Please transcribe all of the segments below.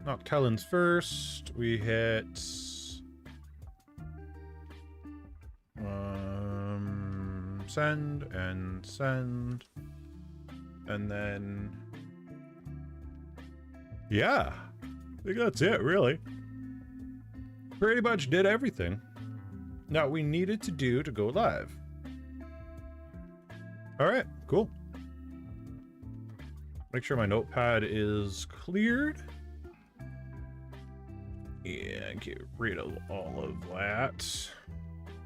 Noctellans first. We hit send and send, and then yeah, I think that's it, really. Pretty much did everything that we needed to do to go live. All right, cool. Make sure my notepad is cleared. Yeah, get rid of all of that.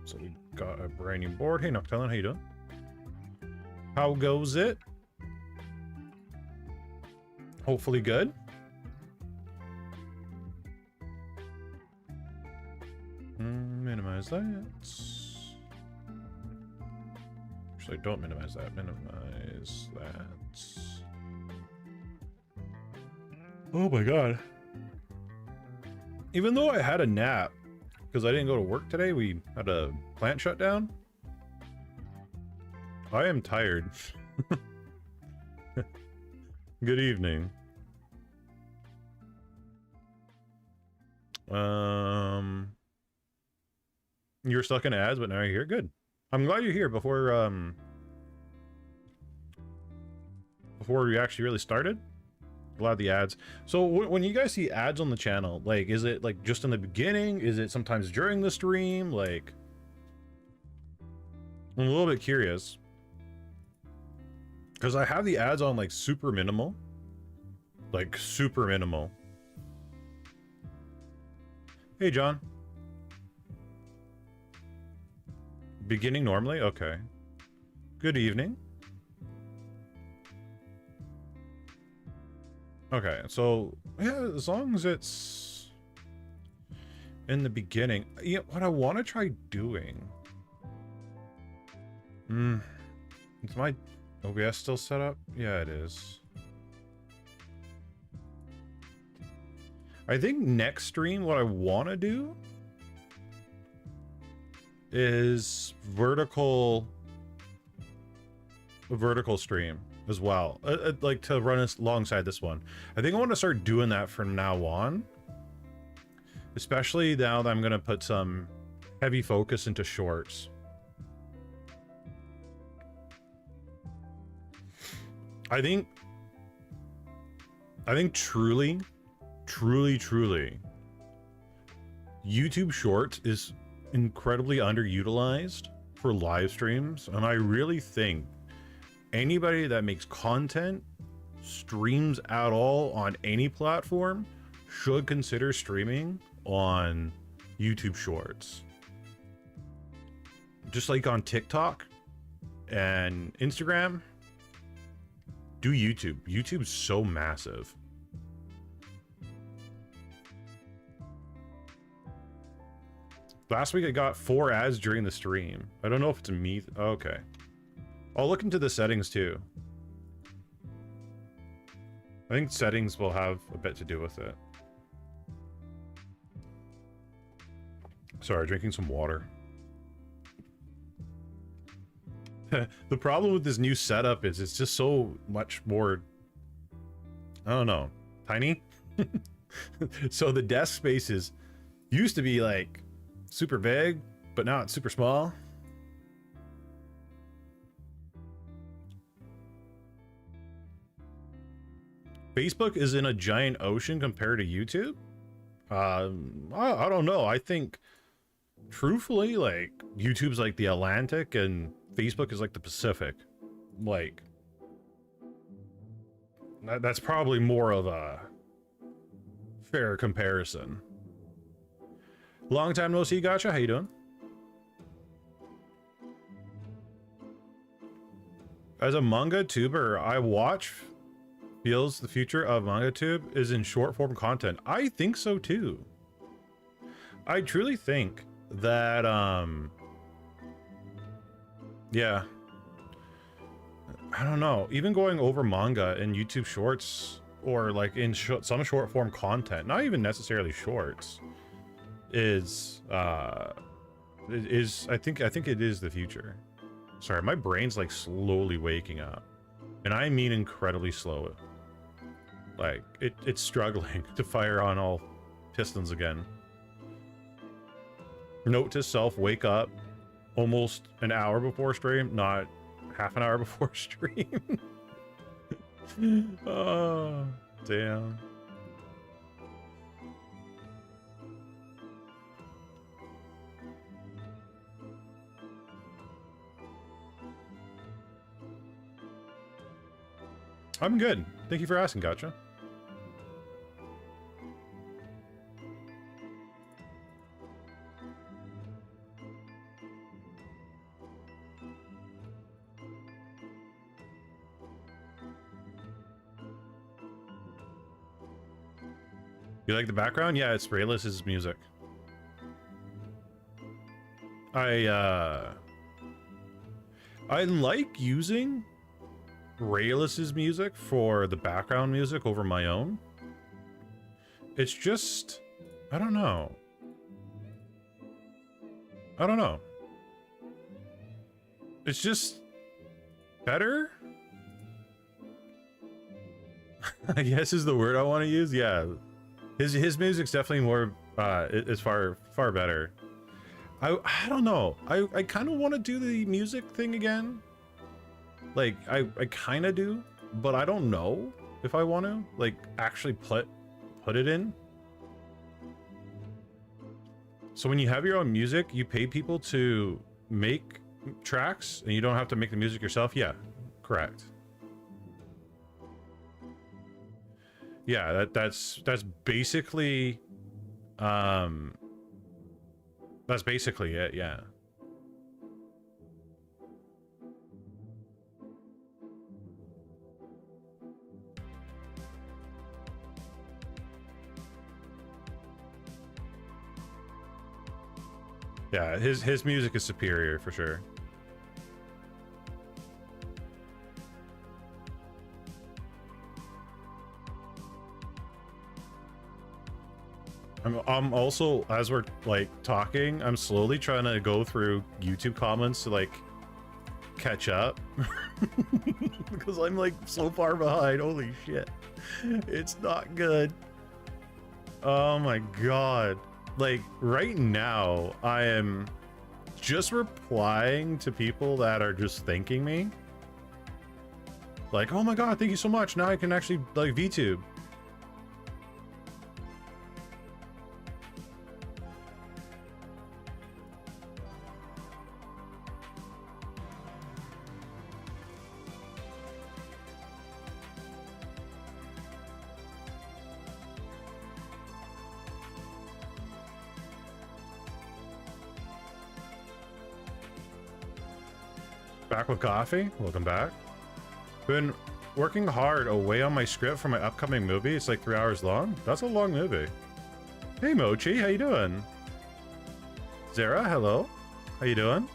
So we got a brand new board. Hey, Noctellin, how you doing? How goes it? Hopefully good. Minimize that. Actually, don't minimize that. Minimize that. Oh my god. Even though I had a nap, because I didn't go to work today, we had a plant shutdown. I am tired. Good evening. You were stuck in ads, but now you're here. Good. I'm glad you're here before we actually really started. Glad the ads. So when you guys see ads on the channel, like, is it like just in the beginning? Is it sometimes during the stream? Like, I'm a little bit curious because I have the ads on like super minimal, like super minimal. Hey, John. Beginning normally? Okay. Good evening. Okay, so yeah, as long as it's in the beginning. Yeah, what I want to try doing. Is my OBS still set up? Yeah, it is. I think next stream, what I want to do is vertical stream as well, like to run us alongside this one. I think I want to start doing that from now on, especially now that I'm gonna put some heavy focus into shorts. I think truly YouTube Shorts is incredibly underutilized for live streams, and I really think anybody that makes content, streams at all on any platform, should consider streaming on YouTube Shorts. Just like on TikTok and Instagram, do YouTube. YouTube's so massive. Last week I got 4 ads during the stream. I don't know if it's me. Okay. I'll look into the settings too. I think settings will have a bit to do with it. Sorry, drinking some water. The problem with this new setup is it's just so much more, I don't know, tiny. So the desk spaces used to be like super big, but now it's super small. Facebook is in a giant ocean compared to YouTube. I don't know. I think truthfully, like, YouTube's like the Atlantic and Facebook is like the Pacific. Like, that's probably more of a fair comparison. Long time no see, gotcha. How you doing? As a manga tuber, I watch, feels the future of manga tube is in short form content. I think so too. I truly think that yeah, I don't know, even going over manga in YouTube shorts, or like in some short form content, not even necessarily shorts, is I think it is the future. Sorry, my brain's like slowly waking up, and I mean incredibly slow. Like, it's struggling to fire on all pistons again. Note to self, wake up almost an hour before stream, not half an hour before stream. Oh, damn. I'm good. Thank you for asking, Gotcha. You like the background? Yeah, it's Raylis's music. I like using Raylis's music for the background music over my own. It's just, I don't know. It's just better? I guess is the word I want to use. Yeah. His music's definitely more is far better. I don't know. I kind of want to do the music thing again. Like I kind of do, but I don't know if I want to like actually put it in. So when you have your own music, you pay people to make tracks and you don't have to make the music yourself. Yeah, correct. Yeah, that's basically it, yeah. Yeah, his music is superior for sure. I'm also, as we're like talking, I'm slowly trying to go through YouTube comments to like catch up because I'm like so far behind. Holy shit, it's not good. Oh my god. Like right now I am just replying to people that are just thanking me, like, oh my god, thank you so much, now I can actually like VTube. Back with coffee. Welcome back. Been working hard away on my script for my upcoming movie. It's like 3 hours long. That's a long movie. Hey Mochi, how you doing? Zara, hello. How you doing?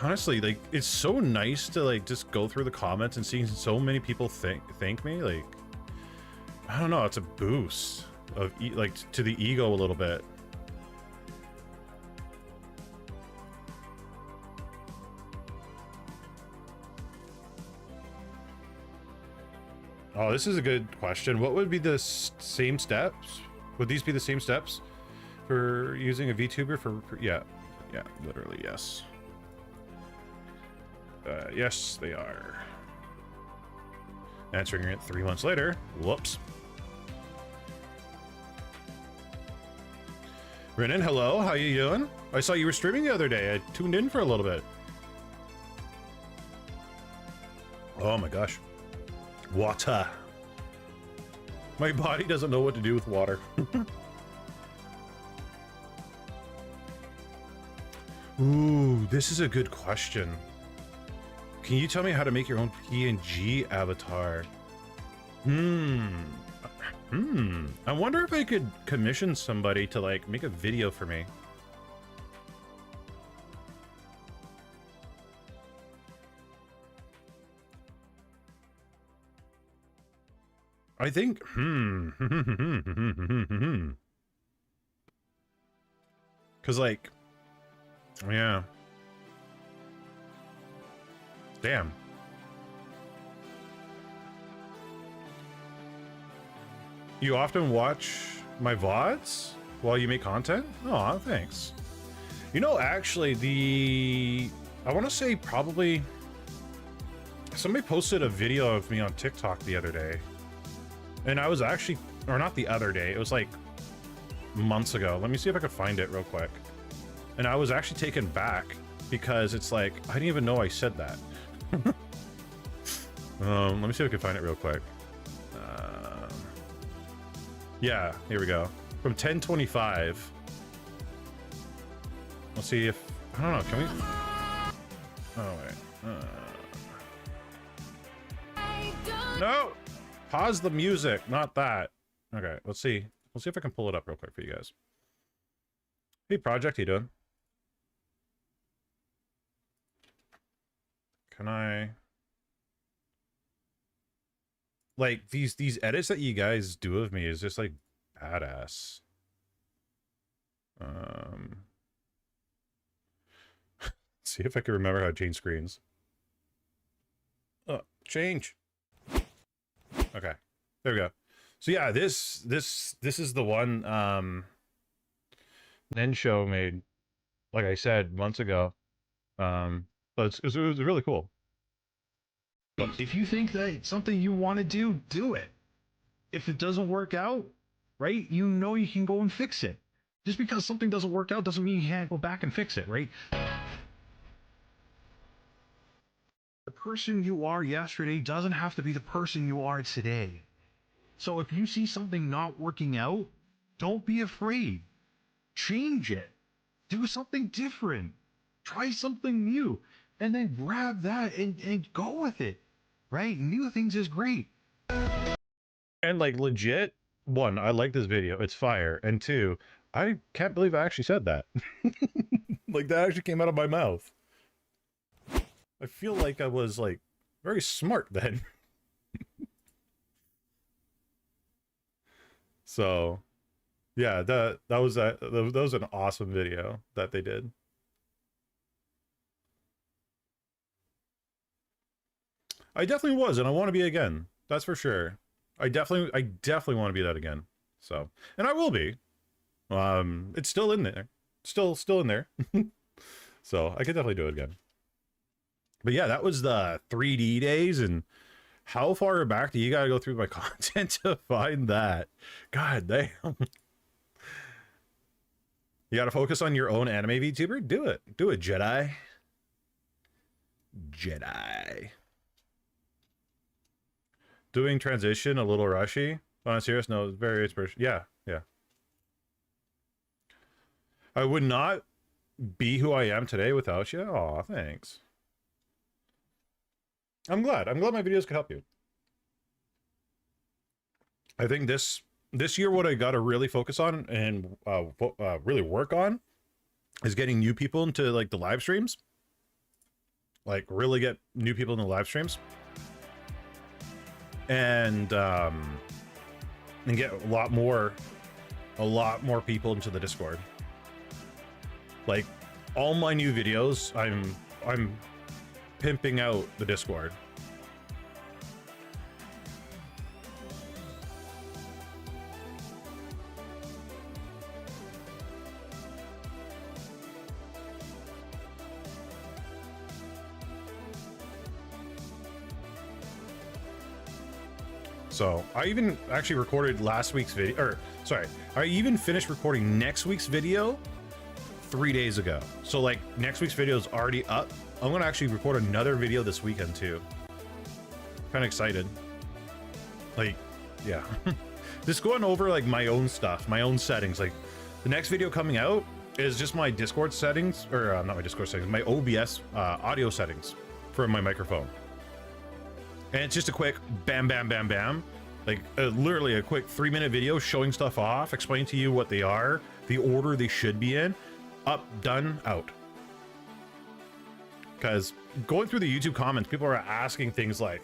Honestly, like, it's so nice to like just go through the comments and seeing so many people thank me. Like, I don't know, it's a boost of like to the ego a little bit. Oh, this is a good question. What would be the same steps? Would these be the same steps for using a VTuber for yeah, literally yes. Yes, they are. Answering it 3 months later. Whoops. Renan, hello. How you doing? I saw you were streaming the other day. I tuned in for a little bit. Oh my gosh. Water. My body doesn't know what to do with water. Ooh, this is a good question. Can you tell me how to make your own PNG avatar? I wonder if I could commission somebody to like make a video for me. I think, because like, yeah, damn. You often watch my VODs while you make content? Oh, thanks. You know, actually, I want to say probably somebody posted a video of me on TikTok the other day. And I was actually, or not the other day, it was like months ago. Let me see if I can find it real quick. And I was actually taken back because it's like, I didn't even know I said that. Let me see if I can find it real quick. Yeah, here we go. From 1025. Let's see if, I don't know, can we? Oh, wait. No! Pause the music, not that. Okay, let's see. Let's see if I can pull it up real quick for you guys. Hey, Project, how you doing? Can I... Like, these edits that you guys do of me is just, like, badass. See if I can remember how to change screens. Oh, change. Okay, there we go. So yeah, this is the one Nensho made, like I said, months ago. But it was really cool. If you think that it's something you want to do it. If it doesn't work out, right, you know you can go and fix it. Just because something doesn't work out doesn't mean you can't go back and fix it, right? The person you are yesterday doesn't have to be the person you are today. So if you see something not working out, don't be afraid. Change it. Do something different. Try something new. And then grab that and go with it. Right? New things is great. And like legit, one, I like this video. It's fire. And two, I can't believe I actually said that. Like that actually came out of my mouth. I feel like I was like very smart then. So yeah, that was an awesome video that they did. I definitely was, and I want to be again. That's for sure. I definitely want to be that again. So, and I will be. It's still in there. Still in there. So I could definitely do it again. But yeah, that was the 3D days, and how far back do you gotta go through my content to find that? God damn. You gotta focus on your own anime VTuber? Do it. Do it, Jedi. Jedi. Doing transition a little rushy. On a serious note, very inspirational. Yeah. I would not be who I am today without you. Aw, thanks. I'm glad my videos could help you. I think this year what I got to really focus on and really work on is getting new people into like the live streams. Like really get new people in the live streams. And get a lot more people into the Discord. Like all my new videos, I'm pimping out the Discord. So I even actually recorded last week's video, or sorry, I even finished recording next week's video 3 days ago. So like next week's video is already up. I'm gonna actually record another video this weekend too. Kind of excited. Like, yeah. Just going over like my own stuff, my own settings. Like the next video coming out is just my Discord settings, or not my Discord settings, my OBS audio settings for my microphone. And it's just a quick bam, bam, bam, bam. Like literally a quick 3-minute video showing stuff off, explaining to you what they are, the order they should be in, up, done, out. Because going through the YouTube comments, people are asking things like,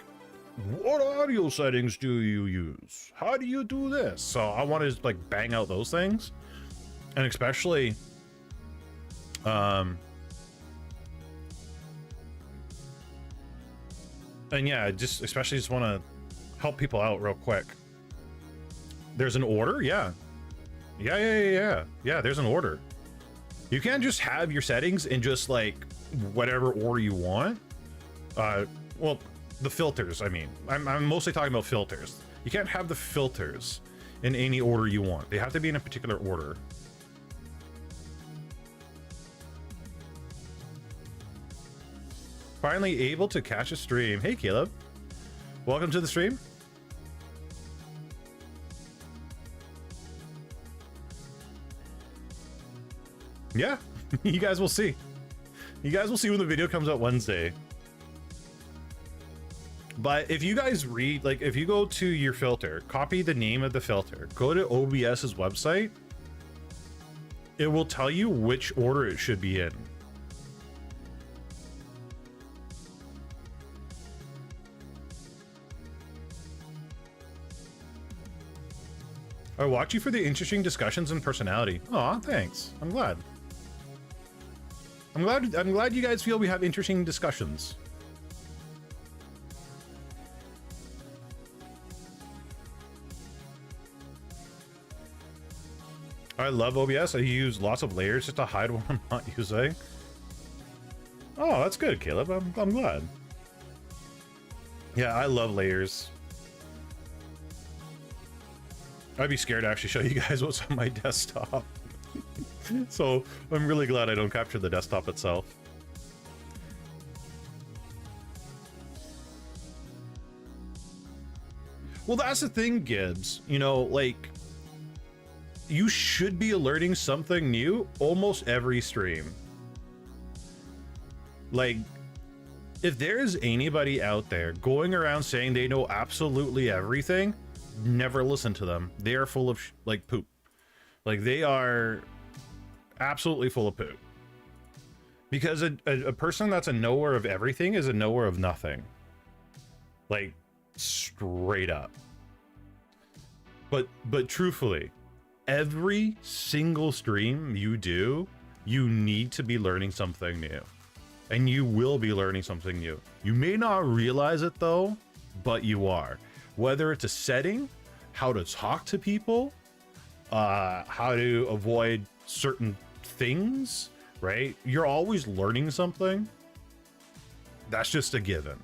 what audio settings do you use? How do you do this? So I want to like bang out those things, and especially and yeah, just especially just want to help people out real quick. There's an order. Yeah, there's an order. You can't just have your settings in just like whatever order you want. Well, the filters, I mean, I'm mostly talking about filters. You can't have the filters in any order you want. They have to be in a particular order. Finally able to catch a stream. Hey, Caleb. Welcome to the stream. Yeah, you guys will see. You guys will see when the video comes out Wednesday. But if you guys read, like, if you go to your filter, copy the name of the filter, go to OBS's website, it will tell you which order it should be in. I watch you for the interesting discussions and personality. Aw, thanks. I'm glad. I'm glad you guys feel we have interesting discussions. I love OBS. I use lots of layers just to hide what I'm not using. Oh, that's good, Caleb. I'm glad. Yeah, I love layers. I'd be scared to actually show you guys what's on my desktop. So I'm really glad I don't capture the desktop itself. Well, that's the thing, Gibbs. You know, like, you should be alerting something new almost every stream. Like, if there's anybody out there going around saying they know absolutely everything, never listen to them. They are full of like poop. Like, they are absolutely full of poop. Because a person that's a knower of everything is a knower of nothing. Like, straight up. But truthfully, every single stream you do, you need to be learning something new. And you will be learning something new. You may not realize it though, but you are. Whether it's a setting, how to talk to people, how to avoid certain things, right? You're always learning something. That's just a given.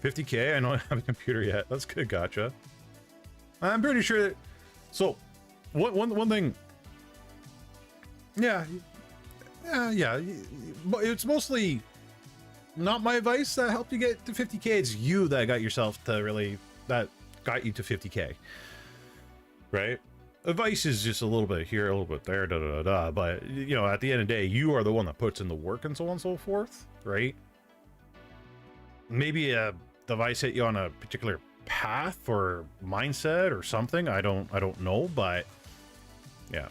50K? I don't have a computer yet. That's good, gotcha. I'm pretty sure that... So, one thing... Yeah. But it's mostly not my advice that helped you get to 50K. It's you that got yourself to really... That got you to 50K. Right? Advice is just a little bit here, a little bit there, da-da-da-da. But, you know, at the end of the day, you are the one that puts in the work and so on and so forth, right? Maybe a device hit you on a particular path or mindset or something. I don't know, but yeah.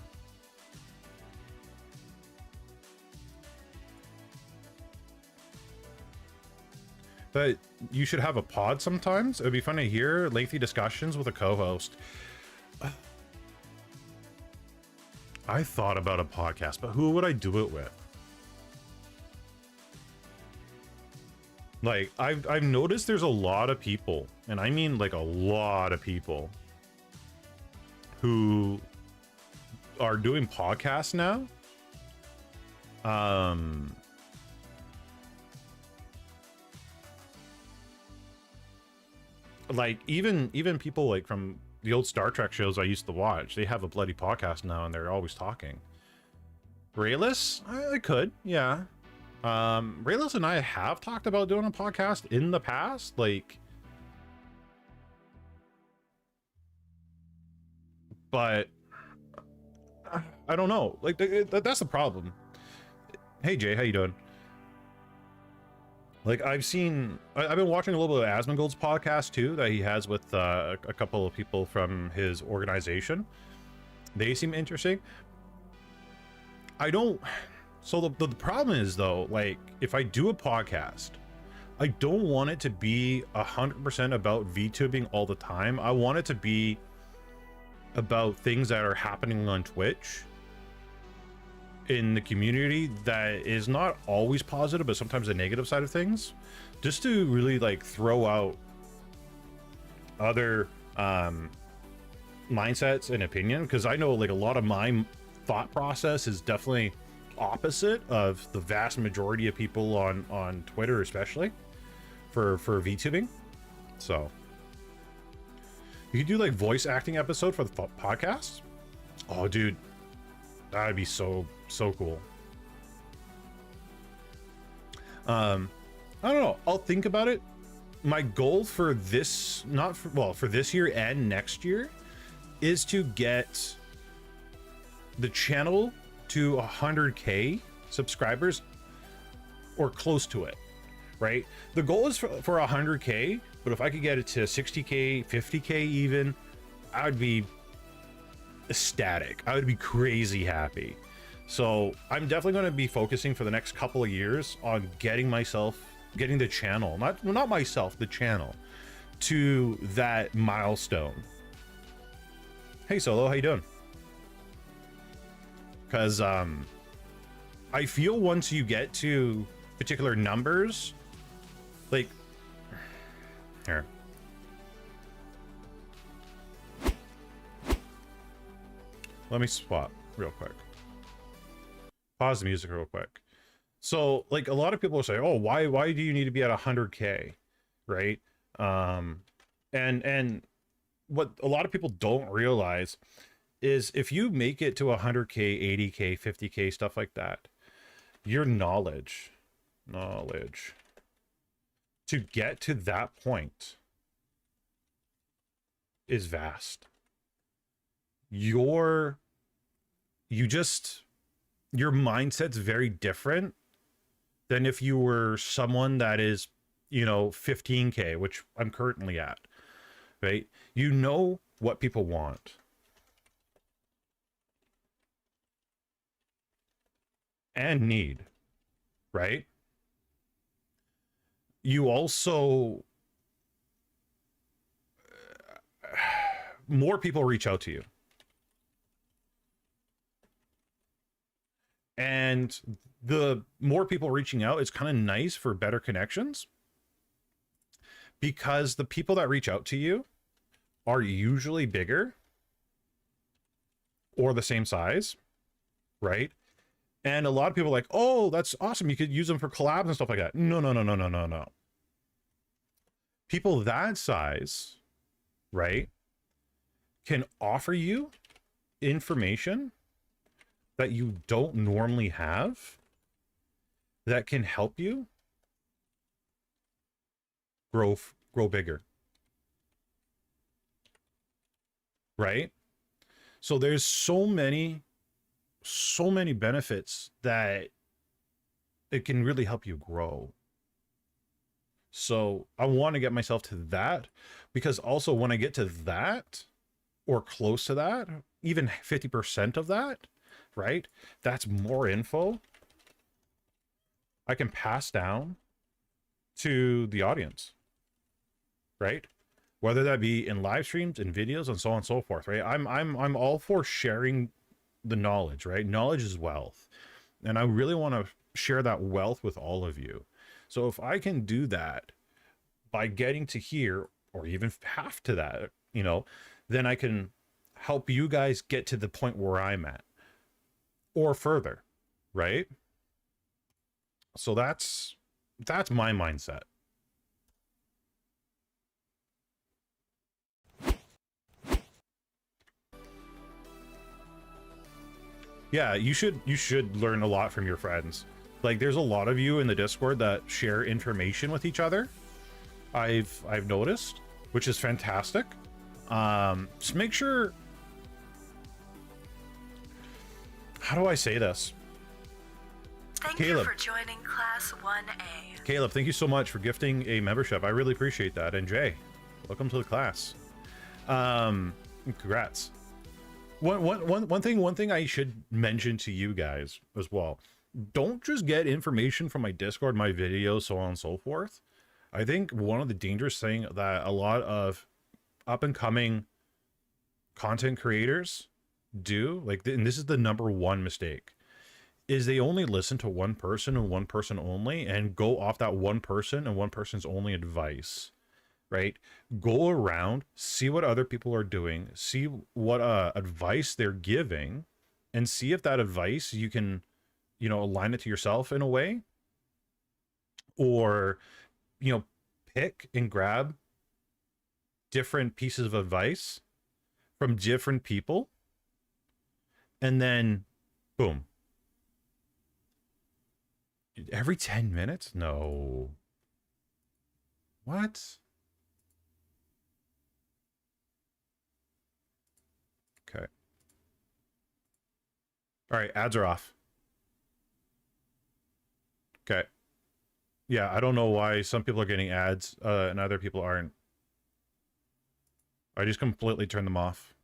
But you should have a pod sometimes. It would be fun to hear lengthy discussions with a co-host. I thought about a podcast, but who would I do it with? Like, I've noticed there's a lot of people, and I mean like a lot of people, who are doing podcasts now. Like even people like from the old Star Trek shows I used to watch, they have a bloody podcast now and they're always talking. Rayless? I could, yeah. Rayless and I have talked about doing a podcast in the past, like, but I don't know. Like, that's the problem. Hey Jay, how you doing? Like, I've been watching a little bit of Asmongold's podcast too, that he has with a couple of people from his organization. They seem interesting. So the problem is though, like if I do a podcast, I don't want it to be 100% about VTubing all the time. I want it to be about things that are happening on Twitch in the community that is not always positive, but sometimes the negative side of things, just to really like throw out other mindsets and opinion. Because I know like a lot of my thought process is definitely opposite of the vast majority of people on Twitter, especially for VTubing. So you could do like voice acting episode for the podcast. Oh dude, that'd be so cool. I don't know, I'll think about it. My goal for this, for this year and next year, is to get the channel to 100k subscribers or close to it, right? The goal is for 100k, but if I could get it to 60k, 50k even, I would be ecstatic. I would be crazy happy. So I'm definitely going to be focusing for the next couple of years on getting the channel, not myself, the channel, to that milestone. Hey Solo, how you doing? Because I feel once you get to particular numbers, like here, let me swap real quick, pause the music real quick. So like a lot of people will say, oh, why do you need to be at 100k, right? And what a lot of people don't realize is if you make it to 100k, 80k, 50k, stuff like that, your knowledge to get to that point is vast. Your mindset's very different than if you were someone that is, 15k, which I'm currently at, right? You know what people want. And need, right? You also, more people reach out to you. And the more people reaching out, it's kind of nice for better connections, because the people that reach out to you are usually bigger or the same size, right? And a lot of people are like, oh, that's awesome, you could use them for collabs and stuff like that. No. People that size, right, can offer you information that you don't normally have, that can help you grow bigger, right? So there's so many benefits that it can really help you grow. So I want to get myself to that, because also when I get to that or close to that, even 50% of that, right, that's more info I can pass down to the audience, right? Whether that be in live streams, in videos, and so on and so forth, right? I'm all for sharing the knowledge, right? Knowledge is wealth, and I really want to share that wealth with all of you. So if I can do that by getting to here, or even half to that, then I can help you guys get to the point where I'm at, or further, right? So that's my mindset. Yeah, you should learn a lot from your friends. Like there's a lot of you in the Discord that share information with each other. I've noticed, which is fantastic. Just make sure, how do I say this? Thank Caleb, you for joining Class 1A. Caleb, thank you so much for gifting a membership. I really appreciate that. And Jay, welcome to the class. Congrats. One thing I should mention to you guys as well don't just get information from my Discord, my videos, so on and so forth. I think one of the dangerous thing that a lot of up and coming content creators do, like, and this is the number one mistake, is they only listen to one person and one person only and go off that one person and one person's only advice, right? Go around, see what other people are doing, see what advice they're giving, and see if that advice you can, you know, align it to yourself in a way, or, you know, pick and grab different pieces of advice from different people, and then boom. Every 10 minutes? No. What? Okay. All right, ads are off. Okay. Yeah, I don't know why some people are getting ads and other people aren't. I just completely turned them off.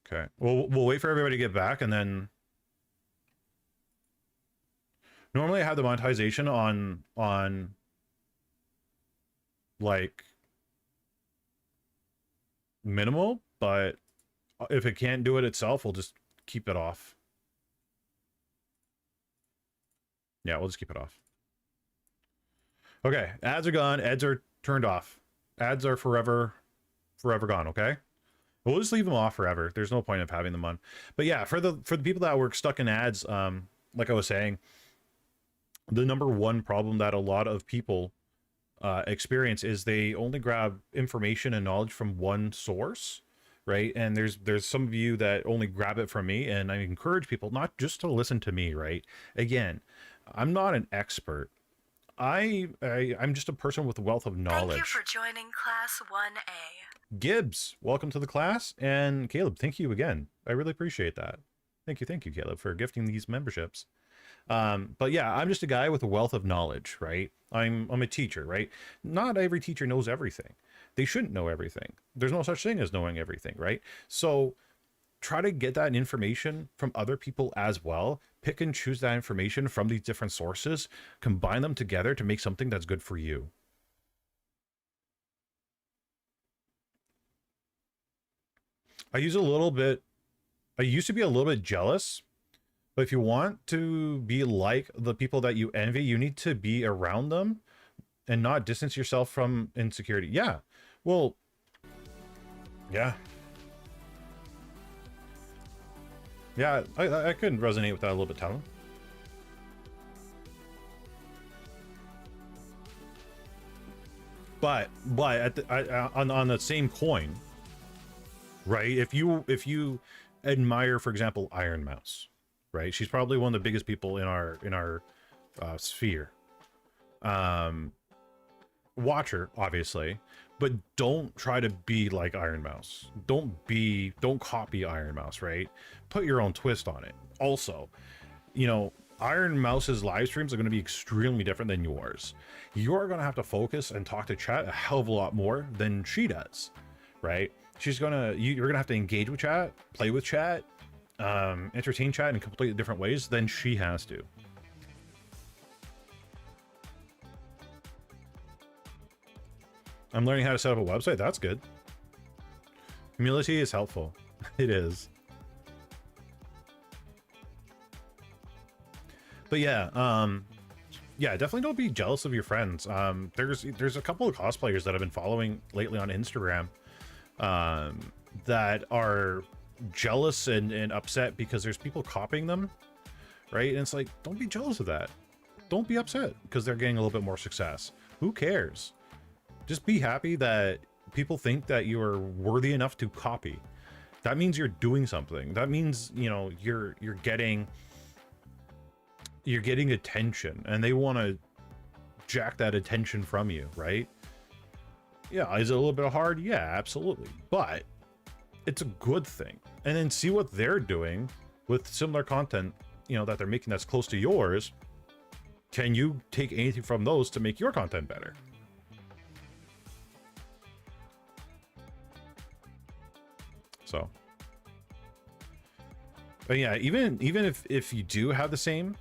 Okay. We'll wait for everybody to get back, and then normally I have the monetization on like minimal, but if it can't do it itself, we'll just keep it off. Yeah, we'll just keep it off. Okay, ads are gone. Ads are turned off. Ads are forever gone. Okay, we'll just leave them off forever. There's no point of having them on. But yeah, for the people that were stuck in ads, like I was saying, the number one problem that a lot of people experience is they only grab information and knowledge from one source, right? And there's some of you that only grab it from me, and I encourage people not just to listen to me, right? Again, I'm not an expert. I'm just a person with a wealth of knowledge. Thank you for joining Class 1A. Gibbs, welcome to the class, and Caleb, thank you again. I really appreciate that. Thank you, Caleb, for gifting these memberships. But yeah, I'm just a guy with a wealth of knowledge, right? I'm a teacher, right? Not every teacher knows everything. They shouldn't know everything. There's no such thing as knowing everything, right? So try to get that information from other people as well. Pick and choose that information from these different sources, combine them together to make something that's good for you. I used to be a little bit jealous, but if you want to be like the people that you envy, you need to be around them and not distance yourself from insecurity. Yeah. Well, yeah. Yeah, I couldn't resonate with that a little bit, Talon. But on the same coin, right? If you admire, for example, Iron Mouse, right? She's probably one of the biggest people in our sphere. Watch her, obviously, but don't try to be like Iron Mouse. Don't copy Iron Mouse, right? Put your own twist on it. Also, you know, Iron Mouse's live streams are going to be extremely different than yours. You're going to have to focus and talk to chat a hell of a lot more than she does, right? You're going to have to engage with chat, play with chat, entertain chat in completely different ways than she has to. I'm learning how to set up a website. That's good. Humility is helpful. It is. But yeah, yeah, definitely don't be jealous of your friends. There's a couple of cosplayers that I've been following lately on Instagram that are jealous and upset because there's people copying them, right? And it's like, don't be jealous of that. Don't be upset because they're getting a little bit more success. Who cares? Just be happy that people think that you are worthy enough to copy. That means you're doing something. That means, you know, you're getting attention, and they want to jack that attention from you, right? Yeah, is it a little bit hard? Yeah, absolutely. But it's a good thing. And then see what they're doing with similar content, you know, that they're making that's close to yours. Can you take anything from those to make your content better? So But yeah, even if you do have the same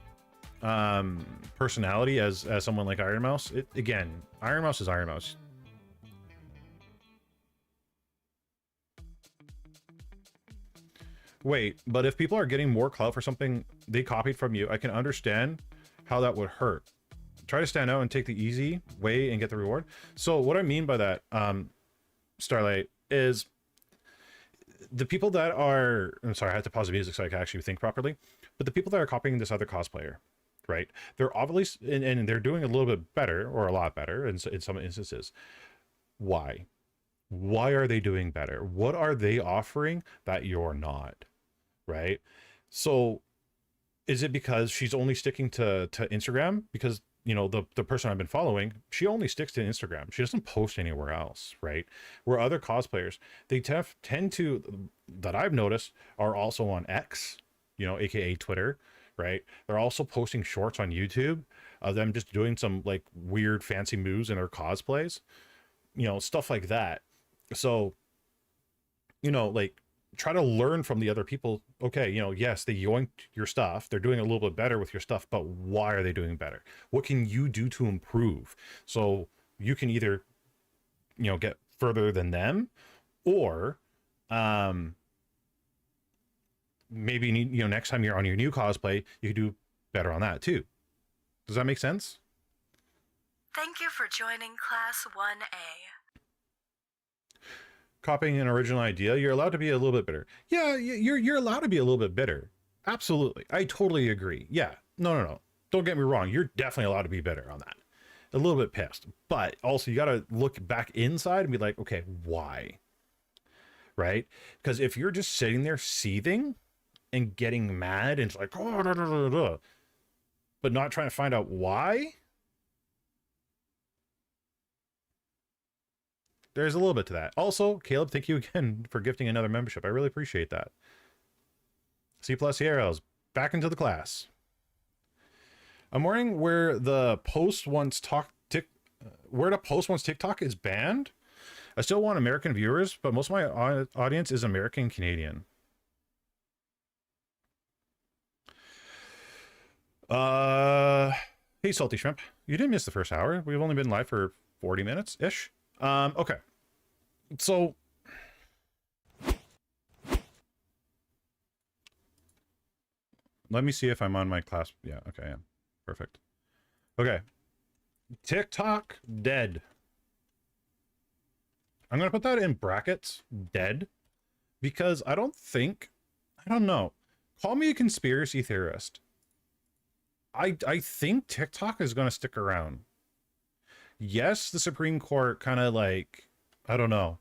personality as someone like Iron Mouse, again, Iron Mouse is Iron Mouse. Wait, but if people are getting more clout for something they copied from you, I can understand how that would hurt. Try to stand out and take the easy way and get the reward. So what I mean by that, Starlight, is the people that are, I'm sorry, I had to pause the music so I can actually think properly, but the people that are copying this other cosplayer, right? They're obviously, and they're doing a little bit better, or a lot better in some instances. Why? Why are they doing better? What are they offering that you're not, right? So is it because she's only sticking to Instagram? Because, you know, the person I've been following, she only sticks to Instagram. She doesn't post anywhere else, right? Where other cosplayers, they tend to, that I've noticed, are also on X, you know, aka Twitter, right? They're also posting shorts on YouTube of them just doing some like weird fancy moves in their cosplays, you know, stuff like that. So, you know, like, try to learn from the other people. Okay, you know, yes, they yoinked your stuff, they're doing a little bit better with your stuff, but why are they doing better? What can you do to improve? So you can either, you know, get further than them, or maybe, you know, next time you're on your new cosplay, you can do better on that too. Does that make sense? Thank you for joining Class 1A. Copying an original idea, you're allowed to be a little bit bitter. Yeah, you're allowed to be a little bit bitter. Absolutely. I totally agree. Yeah. No. Don't get me wrong. You're definitely allowed to be bitter on that. A little bit pissed. But also you got to look back inside and be like, okay, why? Right? Because if you're just sitting there seething and getting mad and it's like, oh, da, da, da, da, but not trying to find out why, there's a little bit to that. Also, Caleb, thank you again for gifting another membership. I really appreciate that. C+ Sierras, back into the class. I'm wondering where the post once TikTok is banned. I still want American viewers, but most of my audience is American Canadian. Hey, Salty Shrimp, you didn't miss the first hour. We've only been live for 40 minutes ish. Okay, so let me see if I'm on my class. Yeah, okay, I am. Perfect. Okay, TikTok dead. I'm gonna put that in brackets, dead, because I don't know. Call me a conspiracy theorist. I think TikTok is gonna stick around. Yes, the Supreme Court kind of like, I don't know,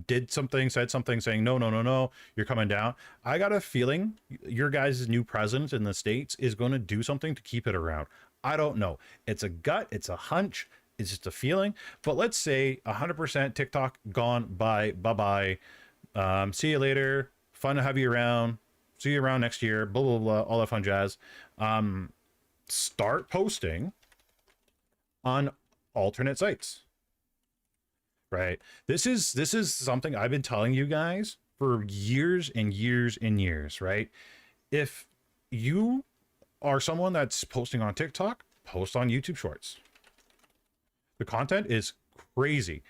said something saying, no, you're coming down. I got a feeling your guys' new president in the States is going to do something to keep it around. I don't know. It's a gut. It's a hunch. It's just a feeling. But let's say 100% TikTok gone. Bye-bye. See you later. Fun to have you around. See you around next year. Blah, blah, blah. All that fun jazz. Start posting on alternate sites, right? This is something I've been telling you guys for years and years and years, right? If you are someone that's posting on TikTok, post on YouTube Shorts. The content is crazy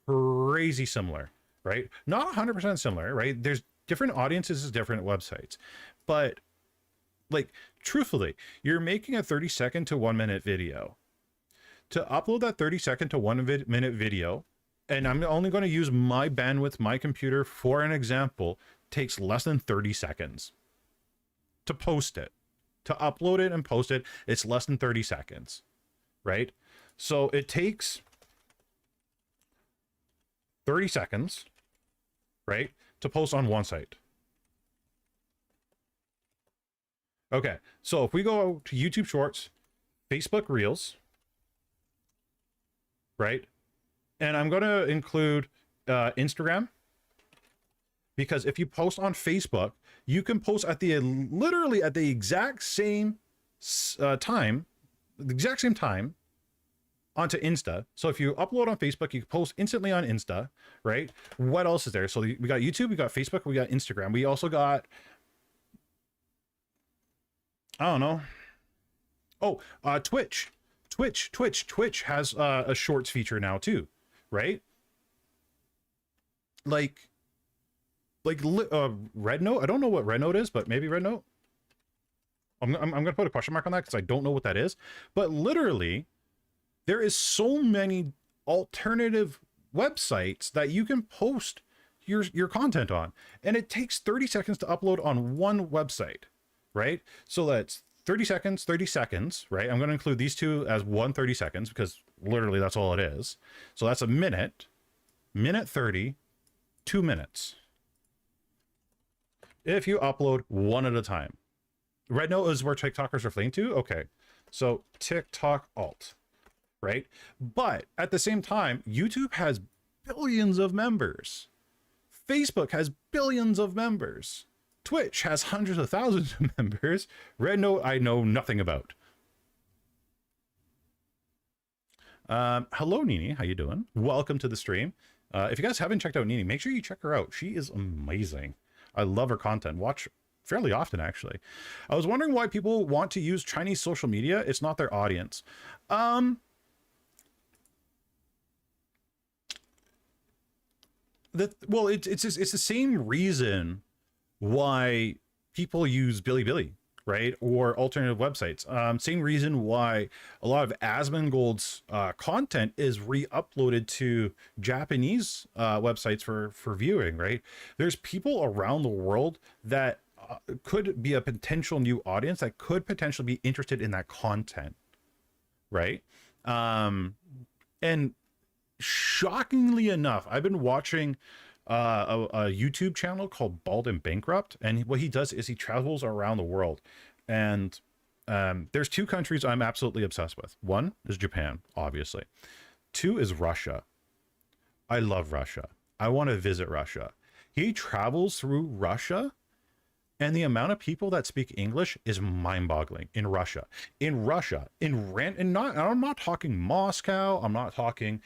similar, right? Not 100% similar, right? There's different audiences, different websites, but like, truthfully, you're making a 30-second to 1 minute video. To upload that 30-second to 1 minute video, and I'm only going to use my bandwidth, my computer for an example, takes less than 30 seconds. To post it, to upload it and post it, it's less than 30 seconds, right? So it takes 30 seconds, right, to post on one site. Okay, so if we go to YouTube Shorts, Facebook Reels, right? And I'm going to include Instagram, because if you post on Facebook, you can post at the literally at the exact same time onto Insta. So if you upload on Facebook, you can post instantly on Insta, right? What else is there? So we got YouTube, we got Facebook, we got Instagram. We also got I don't know. Oh, Twitch has a shorts feature now too, right? Like Red Note. I don't know what Red Note is, but maybe Red Note. I'm gonna put a question mark on that because I don't know what that is. But literally, there is so many alternative websites that you can post your content on, and it takes 30 seconds to upload on one website, right? So that's 30 seconds, right? I'm going to include these two as 30 seconds because literally that's all it is. So that's a minute 30, 2 minutes. If you upload one at a time. Red Note is where TikTokers are fleeing to. Okay. So TikTok alt, right? But at the same time, YouTube has billions of members. Facebook has billions of members. Twitch has hundreds of thousands of members. Red Note, I know nothing about. Hello, Nini. How you doing? Welcome to the stream. If you guys haven't checked out Nini, make sure you check her out. She is amazing. I love her content. Watch fairly often, actually. I was wondering why people want to use Chinese social media. It's not their audience. Well, it's the same reason why people use Bilibili, right? Or alternative websites. Same reason why a lot of Asmongold's content is re-uploaded to Japanese websites for viewing, right? There's people around the world that could be a potential new audience that could potentially be interested in that content, right? And shockingly enough, I've been watching a YouTube channel called Bald and Bankrupt, and what he does is he travels around the world, and there's two countries I'm absolutely obsessed with. One is Japan, obviously. Two is Russia. I love Russia. I want to visit Russia. He travels through Russia, and the amount of people that speak English is mind-boggling in Russia. In Russia, and not, I'm not talking Moscow. I'm not talking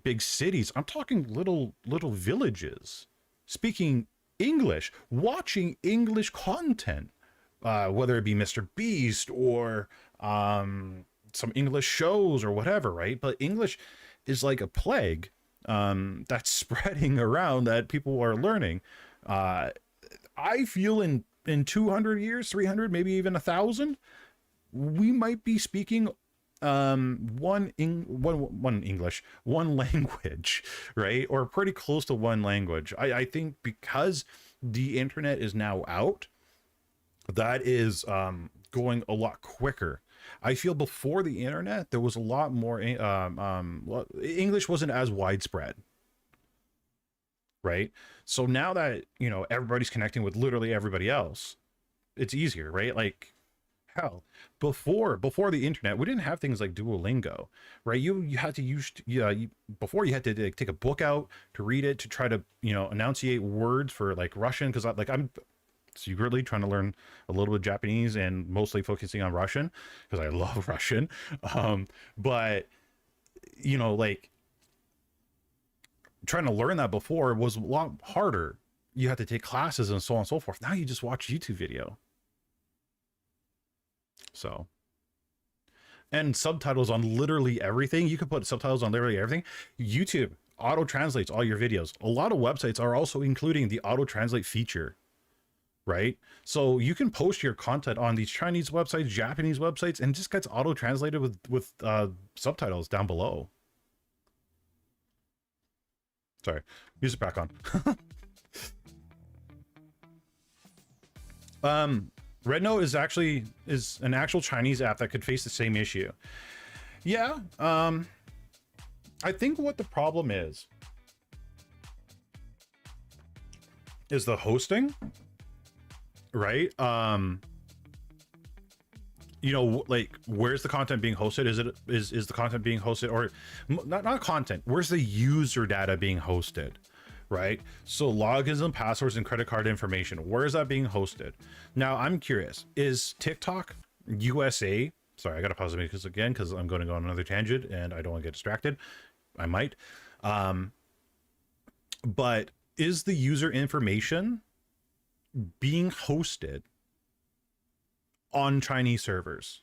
big cities. I'm talking little villages speaking English, watching English content, whether it be Mr. Beast or some English shows or whatever, right? But English is like a plague that's spreading around that people are learning. I feel in 200 years, 300, maybe even 1,000, we might be speaking one language, right? Or pretty close to one language. I think because the internet is now out, that is going a lot quicker. I feel before the internet, there was a lot more, English wasn't as widespread. Right. So now that, you know, everybody's connecting with literally everybody else, it's easier, right? Like, hell, before the internet, we didn't have things like Duolingo, right? You had to use, before you had to like, take a book out to read it, to try to, you know, enunciate words for like Russian. Cause I'm secretly trying to learn a little bit of Japanese and mostly focusing on Russian because I love Russian. But you know, like, trying to learn that before was a lot harder. You had to take classes and so on and so forth. Now you just watch YouTube video. So, and subtitles on literally everything. You could put subtitles on literally everything. YouTube auto translates all your videos. A lot of websites are also including the auto translate feature, right? So you can post your content on these Chinese websites, Japanese websites, and it just gets auto translated with subtitles down below. Sorry, music back on. Red Note is an actual Chinese app that could face the same issue. Yeah. I think what the problem is the hosting, right? You know, like, where's the content being hosted? Is the content being hosted, or not content? Where's the user data being hosted, right? So logins and passwords and credit card information, where is that being hosted? Now I'm curious, is TikTok USA? Sorry, I gotta pause it because I'm going to go on another tangent and I don't want to get distracted. I might. But is the user information being hosted on Chinese servers.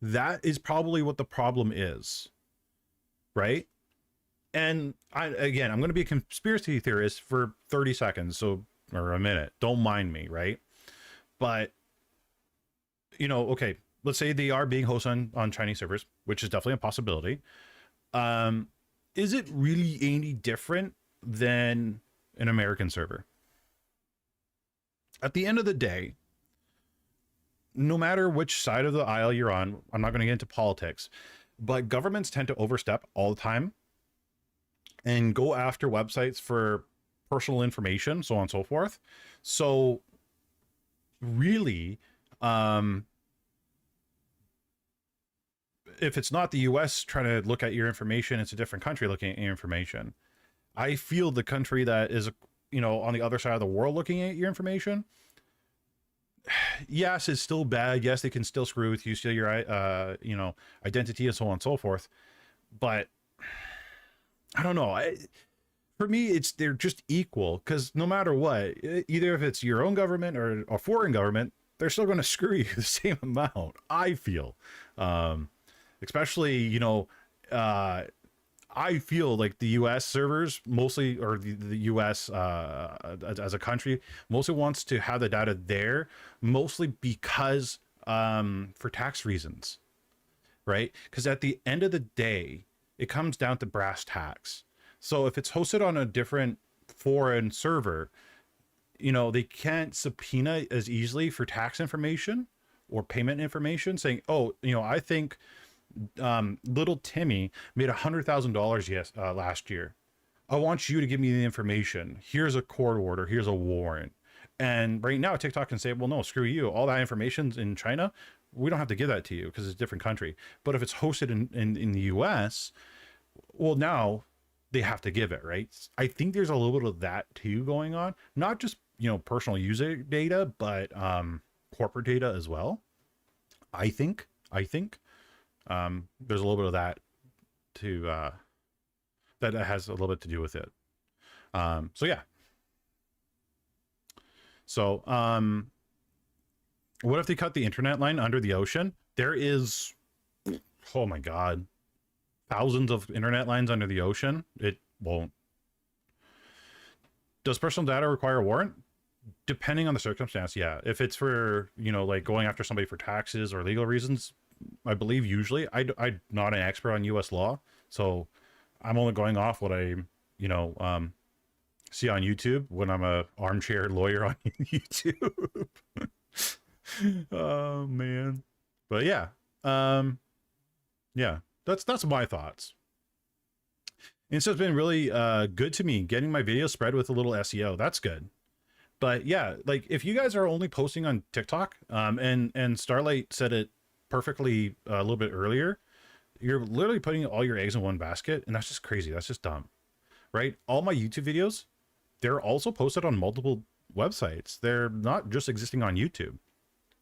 That is probably what the problem is, right? And I'm going to be a conspiracy theorist for 30 seconds, so, or a minute. Don't mind me, right? But, okay, let's say they are being hosted on Chinese servers, which is definitely a possibility. Is it really any different than an American server? At the end of the day, no matter which side of the aisle you're on, I'm not going to get into politics, but governments tend to overstep all the time and go after websites for personal information, so on and so forth. So really, if it's not the US trying to look at your information, it's a different country looking at your information. I feel the country that is, on the other side of the world looking at your information, yes, it's still bad. Yes, they can still screw with you, steal your, identity and so on and so forth. But I don't know. For me, they're just equal, because no matter what, either if it's your own government or a foreign government, they're still going to screw you the same amount, I feel. Especially, I feel like the US servers mostly, or the US as a country, mostly wants to have the data there, mostly because for tax reasons, right? Because at the end of the day, it comes down to brass tacks. So if it's hosted on a different foreign server, they can't subpoena as easily for tax information or payment information, saying, oh, I think little Timmy made $100,000 last year. I want you to give me the information. Here's a court order. Here's a warrant. And right now TikTok can say, well, no, screw you. All that information's in China. We don't have to give that to you because it's a different country. But if it's hosted in the US, well, now they have to give it, right? I think there's a little bit of that too going on. Not just, personal user data, but corporate data as well. I think there's a little bit of that to that has a little bit to do with it. So yeah. So what if they cut the internet line under the ocean? There is, oh my God, thousands of internet lines under the ocean. It won't. Does personal data require a warrant? Depending on the circumstance, yeah. If it's for, like going after somebody for taxes or legal reasons, I believe usually. I'm not an expert on U.S. law, so I'm only going off what I, see on YouTube when I'm a armchair lawyer on YouTube. Oh man, but yeah, yeah. That's my thoughts. And so it's been really good to me getting my videos spread with a little SEO. That's good. But yeah, like if you guys are only posting on TikTok, and Starlight said it perfectly a little bit earlier, you're literally putting all your eggs in one basket, and that's just crazy. That's just dumb, right? All my YouTube videos, they're also posted on multiple websites. They're not just existing on YouTube,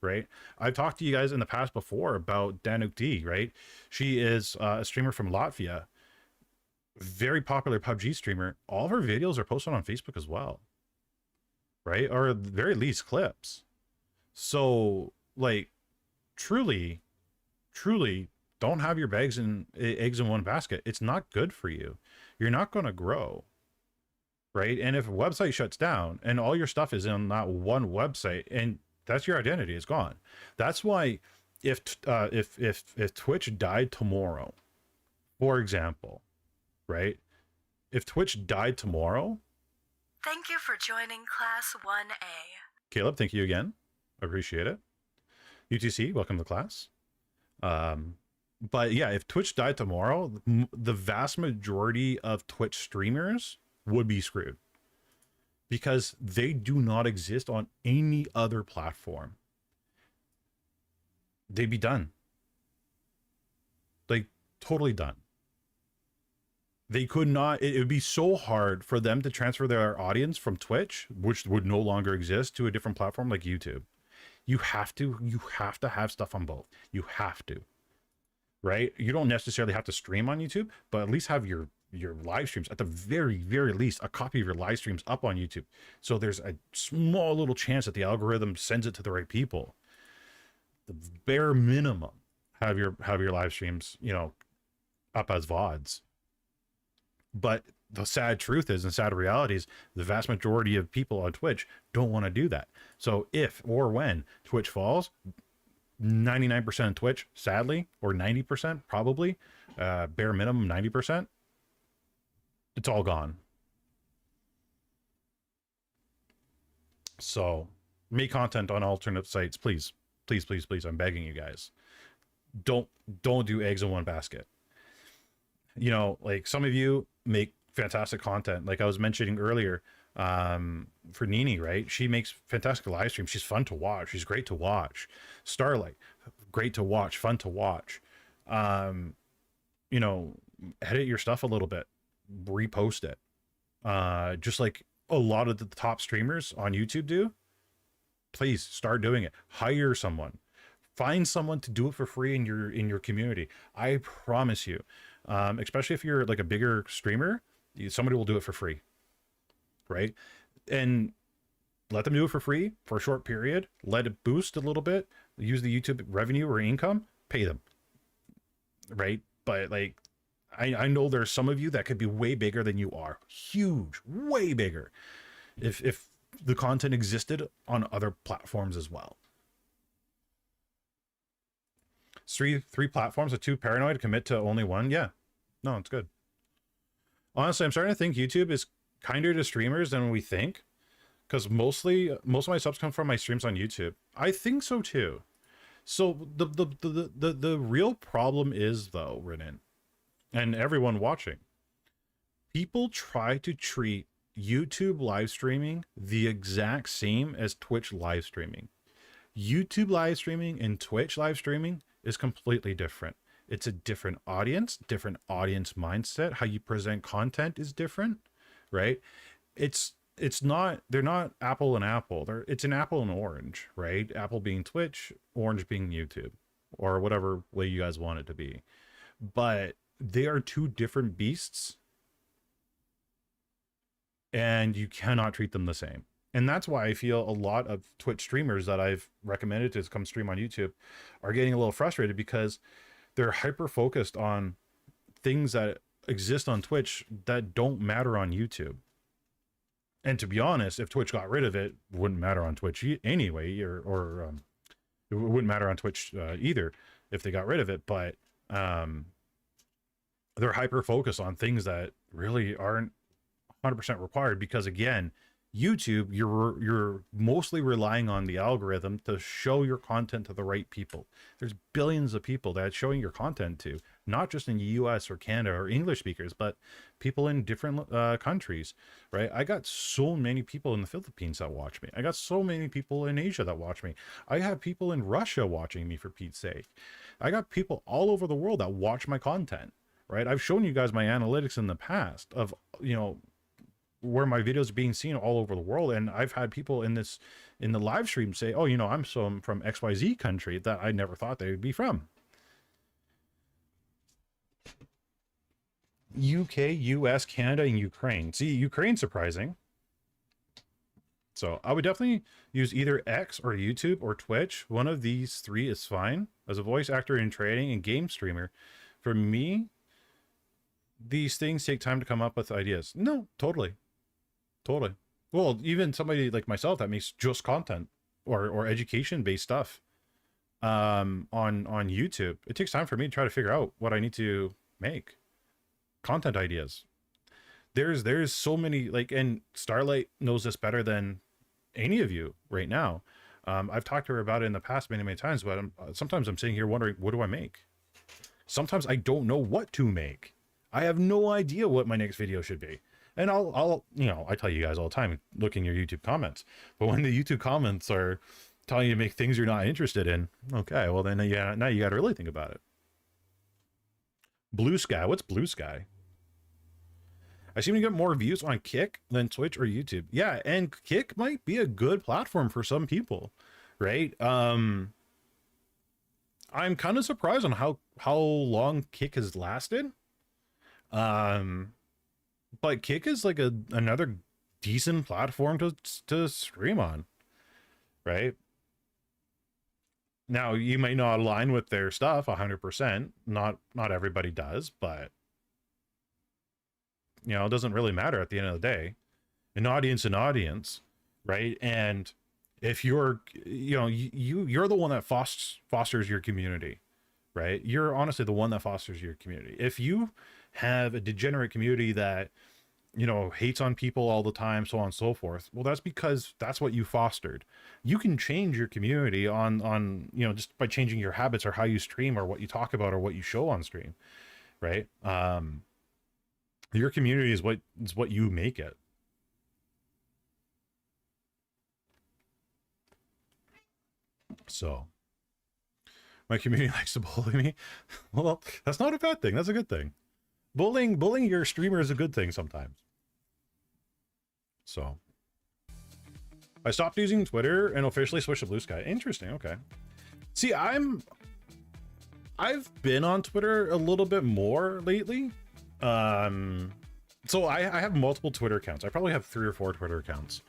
right? I've talked to you guys in the past before about Danuk D, right? She is a streamer from Latvia, very popular PUBG streamer. All of her videos are posted on Facebook as well, right? Or at the very least clips. So like truly don't have your eggs in one basket. It's not good for you. You're not going to grow, right? And if a website shuts down and all your stuff is on that one website, and that's your identity, it's gone. That's why if Twitch died tomorrow, for example, right? If Twitch died tomorrow. Thank you for joining Class 1A. Caleb, thank you again. Appreciate it. UTC, welcome to class. But yeah, if Twitch died tomorrow, the vast majority of Twitch streamers would be screwed because they do not exist on any other platform. They'd be done. Like totally done. They could not, it would be so hard for them to transfer their audience from Twitch, which would no longer exist, to a different platform like YouTube. You have to have stuff on both. You have to, right? You don't necessarily have to stream on YouTube, but at least have your live streams, at the very least, a copy of your live streams up on YouTube. So there's a small little chance that the algorithm sends it to the right people. the bare minimum, have your live streams, you know, up as VODs. But the sad truth is, and sad reality is, the vast majority of people on Twitch don't want to do that. So if or when Twitch falls, 99% of Twitch, sadly, or 90% probably, bare minimum 90%, it's all gone. So make content on alternate sites, please. Please, please, please. I'm begging you guys. Don't do eggs in one basket. You know, like some of you make fantastic content. Like I was mentioning earlier, for Nini, right? She makes fantastic live streams. She's fun to watch. She's great to watch. Starlight, great to watch, fun to watch. You know, edit your stuff a little bit, repost it. Just like a lot of the top streamers on YouTube do. Please start doing it. Hire someone. Find someone to do it for free in your community. I promise you, especially if you're like a bigger streamer, somebody will do it for free, right? And let them do it for free for a short period. Let it boost a little bit. Use the YouTube revenue or income. Pay them, right? But like, I know there's some of you that could be way bigger than you are. Huge, way bigger. If the content existed on other platforms as well. Three platforms with 2 paranoid, commit to only one. Yeah, no, it's good. Honestly, I'm starting to think YouTube is kinder to streamers than we think, because most of my subs come from my streams on YouTube. I think so too. So the real problem is, though, Renan, and everyone watching, people try to treat YouTube live streaming the exact same as Twitch live streaming. YouTube live streaming and Twitch live streaming is completely different. It's a different audience mindset. How you present content is different, right? It's not, they're not apple and apple. It's an apple and orange, right? Apple being Twitch, orange being YouTube, or whatever way you guys want it to be. But they are 2 different beasts, and you cannot treat them the same. And that's why I feel a lot of Twitch streamers that I've recommended to come stream on YouTube are getting a little frustrated, because they're hyper focused on things that exist on Twitch that don't matter on YouTube. And to be honest, if Twitch got rid of it, it wouldn't matter on Twitch anyway, or it wouldn't matter on Twitch either if they got rid of it. But they're hyper focused on things that really aren't 100% required, because again, YouTube, you're mostly relying on the algorithm to show your content to the right people. There's billions of people that it's showing your content to, not just in the US or Canada or English speakers, but people in different countries, right? I got so many people in the Philippines that watch me. I got so many people in Asia that watch me. I have people in Russia watching me, for Pete's sake. I got people all over the world that watch my content, right? I've shown you guys my analytics in the past of, you know, where my videos are being seen all over the world. And I've had people in the live stream say, oh, you know, I'm from XYZ country that I never thought they would be from. UK, US, Canada, and Ukraine. See, Ukraine's surprising. So I would definitely use either X or YouTube or Twitch. One of these 3 is fine. As a voice actor in training and game streamer, for me, these things take time to come up with ideas. No, totally. Well, even somebody like myself that makes just content or education based stuff on YouTube, it takes time for me to try to figure out what I need to make. Content ideas. There's so many, like, and Starlight knows this better than any of you right now. I've talked to her about it in the past many times, but sometimes I'm sitting here wondering, what do I make? Sometimes I don't know what to make. I have no idea what my next video should be. And I'll, you know, I tell you guys all the time, look in your YouTube comments. But when the YouTube comments are telling you to make things you're not interested in, okay, well then, yeah, now you got to really think about it. Blue Sky, what's Blue Sky? I seem to get more views on Kick than Twitch or YouTube. Yeah, and Kick might be a good platform for some people, right? I'm kind of surprised on how long Kick has lasted. But Kick is like another decent platform to stream on, right? Now, you may not align with their stuff 100%. Not everybody does, but you know, it doesn't really matter at the end of the day. An audience, right? And if you're, you know, you're the one that fosters your community, right? You're honestly the one that fosters your community. If you have a degenerate community that, you know, hates on people all the time, so on and so forth, well, that's because that's what you fostered. You can change your community on, you know, just by changing your habits or how you stream or what you talk about or what you show on stream, right? Your community is what you make it. So my community likes to bully me. Well, that's not a bad thing. That's a good thing. Bullying your streamer is a good thing sometimes. So I stopped using Twitter and officially switched to Blue Sky. Interesting. Okay. See, I've been on Twitter a little bit more lately. So I have multiple Twitter accounts. I probably have 3 or 4 Twitter accounts.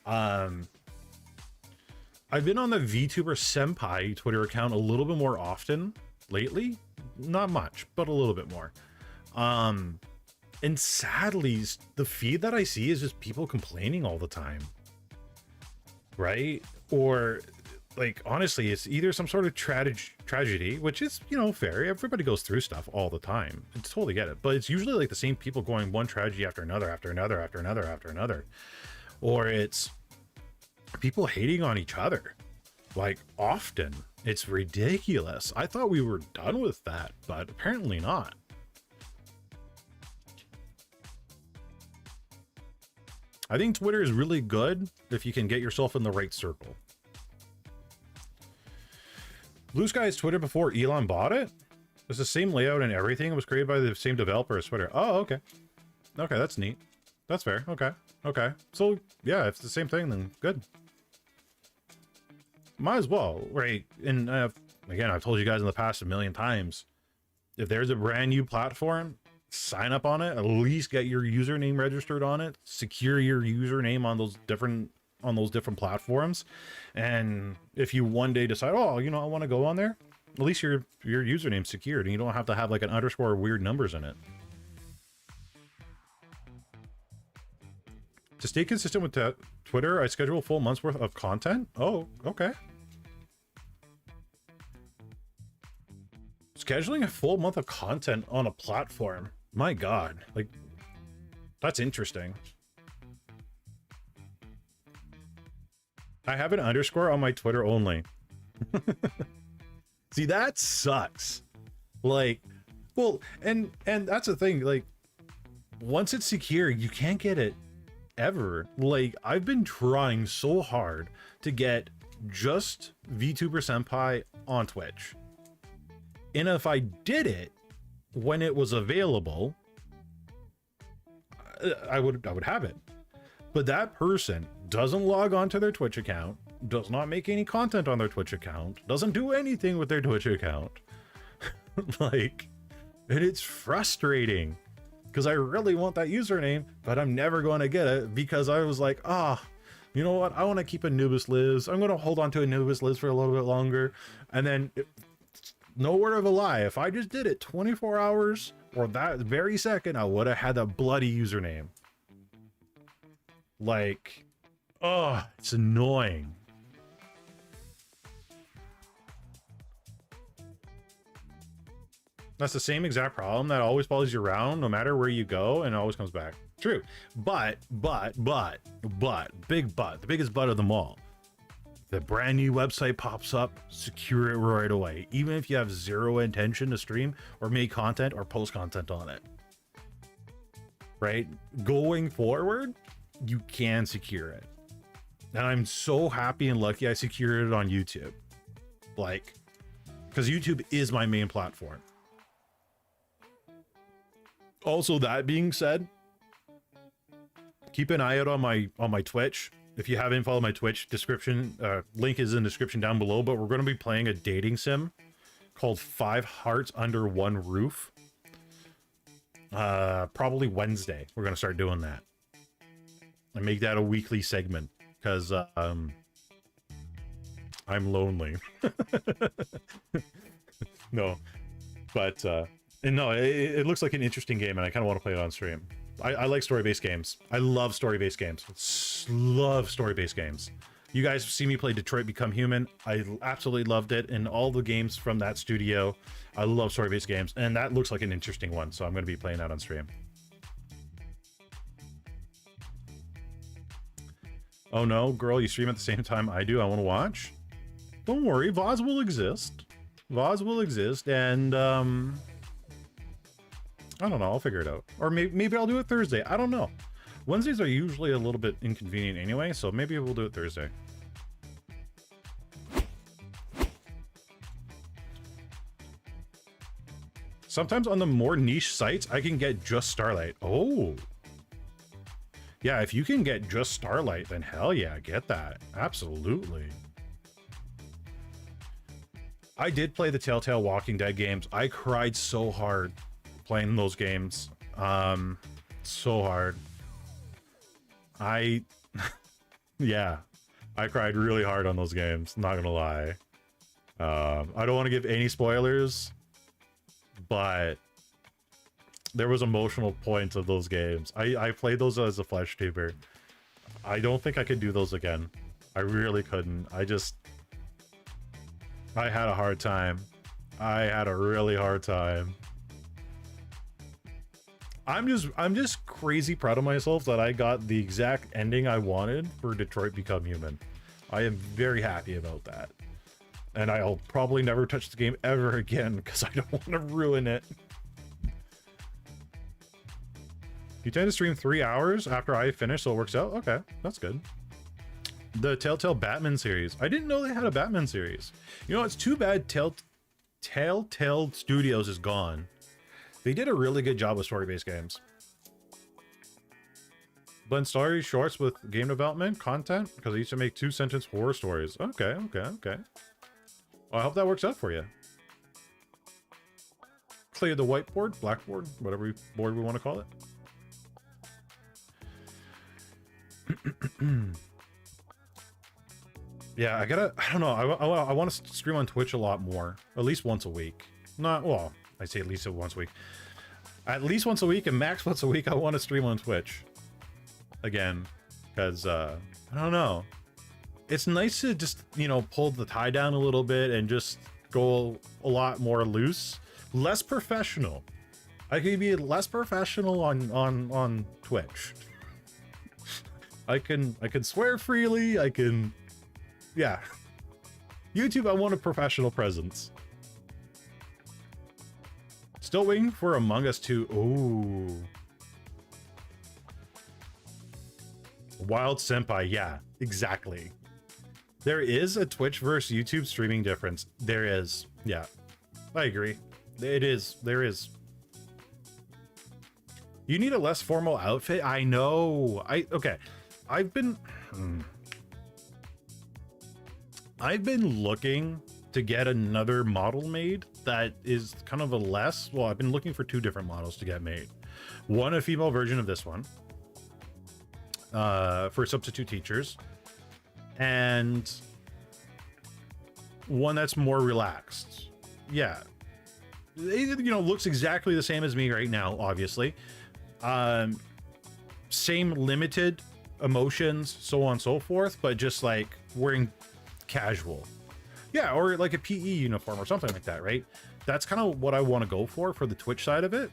I've been on the VTuber Senpai Twitter account a little bit more often lately. Not much, but a little bit more. And sadly, the feed that I see is just people complaining all the time. Right? Or, like, honestly, it's either some sort of tragedy, which is, you know, fair. Everybody goes through stuff all the time. I totally get it. But it's usually like the same people going one tragedy after another, after another, after another, after another. Or it's people hating on each other. Like, often. It's ridiculous. I thought we were done with that, but apparently not. I think Twitter is really good if you can get yourself in the right circle. Blue Sky's Twitter before Elon bought it? It's the same layout and everything. It was created by the same developer as Twitter. Oh, okay. Okay, that's neat. That's fair. Okay. Okay. So, yeah, if it's the same thing, then good. Might as well, right? And again, I've told you guys in the past a million times, if there's a brand new platform, sign up on it, at least get your username registered on it, secure your username on those different platforms. And if you one day decide, oh, you know, I want to go on there, at least your username's secured and you don't have to have like an underscore or weird numbers in it. To stay consistent with Twitter, I schedule a full month's worth of content. Oh, okay. Scheduling a full month of content on a platform. My God, like, that's interesting. I have an underscore on my Twitter only. See, that sucks. Like, well, and that's the thing, like, once it's secure, you can't get it ever. Like, I've been trying so hard to get just VTuber Senpai on Twitch. And if I did it when it was available, I would have it. But that person doesn't log on to their Twitch account, does not make any content on their Twitch account, doesn't do anything with their Twitch account. Like, and it's frustrating because I really want that username, but I'm never going to get it because I was like, you know what? I want to keep Anubis Lives. I'm going to hold on to Anubis Lives for a little bit longer. And then, no word of a lie, if I just did it 24 hours or that very second, I would have had a bloody username. Like, oh, it's annoying. That's the same exact problem that always follows you around no matter where you go and always comes back. True. But, big but, the biggest but of them all. The brand new website pops up, secure it right away. Even if you have zero intention to stream or make content or post content on it. Right? Going forward, you can secure it. And I'm so happy and lucky I secured it on YouTube. Like, because YouTube is my main platform. Also, that being said, keep an eye out on my Twitch. If you haven't followed my Twitch, description link is in the description down below, but we're going to be playing a dating sim called 5 Hearts Under One Roof. Probably Wednesday. We're going to start doing that. And make that a weekly segment because I'm lonely. No, but and no, it looks like an interesting game, and I kind of want to play it on stream. I like story-based games. I love story-based games. Love story-based games. You guys see me play Detroit Become Human. I absolutely loved it, and all the games from that studio. I love story-based games, and that looks like an interesting one, so I'm going to be playing that on stream. Oh no, girl, you stream at the same time I do. I want to watch. Don't worry, VODs will exist. VODs will exist, and I don't know, I'll figure it out. Or maybe I'll do it Thursday. I don't know. Wednesdays are usually a little bit inconvenient anyway, so maybe we'll do it Thursday. Sometimes on the more niche sites, I can get just Starlight. Oh. Yeah, if you can get just Starlight, then hell yeah, get that. Absolutely. I did play the Telltale Walking Dead games. I cried so hard playing those games. So hard. Yeah, I cried really hard on those games, not gonna lie. I don't want to give any spoilers, but there was emotional points of those games. I played those as a flesh tuber. I don't think I could do those again. I really couldn't. I had a hard time. I had a really hard time. I'm just crazy proud of myself that I got the exact ending I wanted for Detroit Become Human. I am very happy about that. And I'll probably never touch the game ever again because I don't want to ruin it. You tend to stream 3 hours after I finish, so it works out? Okay, that's good. The Telltale Batman series. I didn't know they had a Batman series. You know, it's too bad Telltale Studios is gone. They did a really good job with story-based games. Blend story shorts with game development content because I used to make 2-sentence horror stories. Okay. Well, I hope that works out for you. Clear the whiteboard, blackboard, whatever board we want to call it. Yeah, I don't know. I want to stream on Twitch a lot more, at least once a week. Not, well, I say at least once a week. At least once a week and max once a week, I want to stream on Twitch again, because I don't know. It's nice to just, you know, pull the tie down a little bit and just go a lot more loose, less professional. I can be less professional on Twitch. I can swear freely. I can, yeah. YouTube, I want a professional presence. Still waiting for Among Us 2. Ooh. Wild Senpai, yeah, exactly. There is a Twitch versus YouTube streaming difference. There is, yeah. I agree. It is, there is. You need a less formal outfit? I know. Okay. I've been looking to get another model made that is kind of a less, well, I've been looking for 2 different models to get made. One, a female version of this one, for substitute teachers, and one that's more relaxed. Yeah. It, you know, looks exactly the same as me right now, obviously. Same limited emotions, so on and so forth, but just like wearing casual. Yeah, or like a PE uniform or something like that, right? That's kind of what I want to go for the Twitch side of it,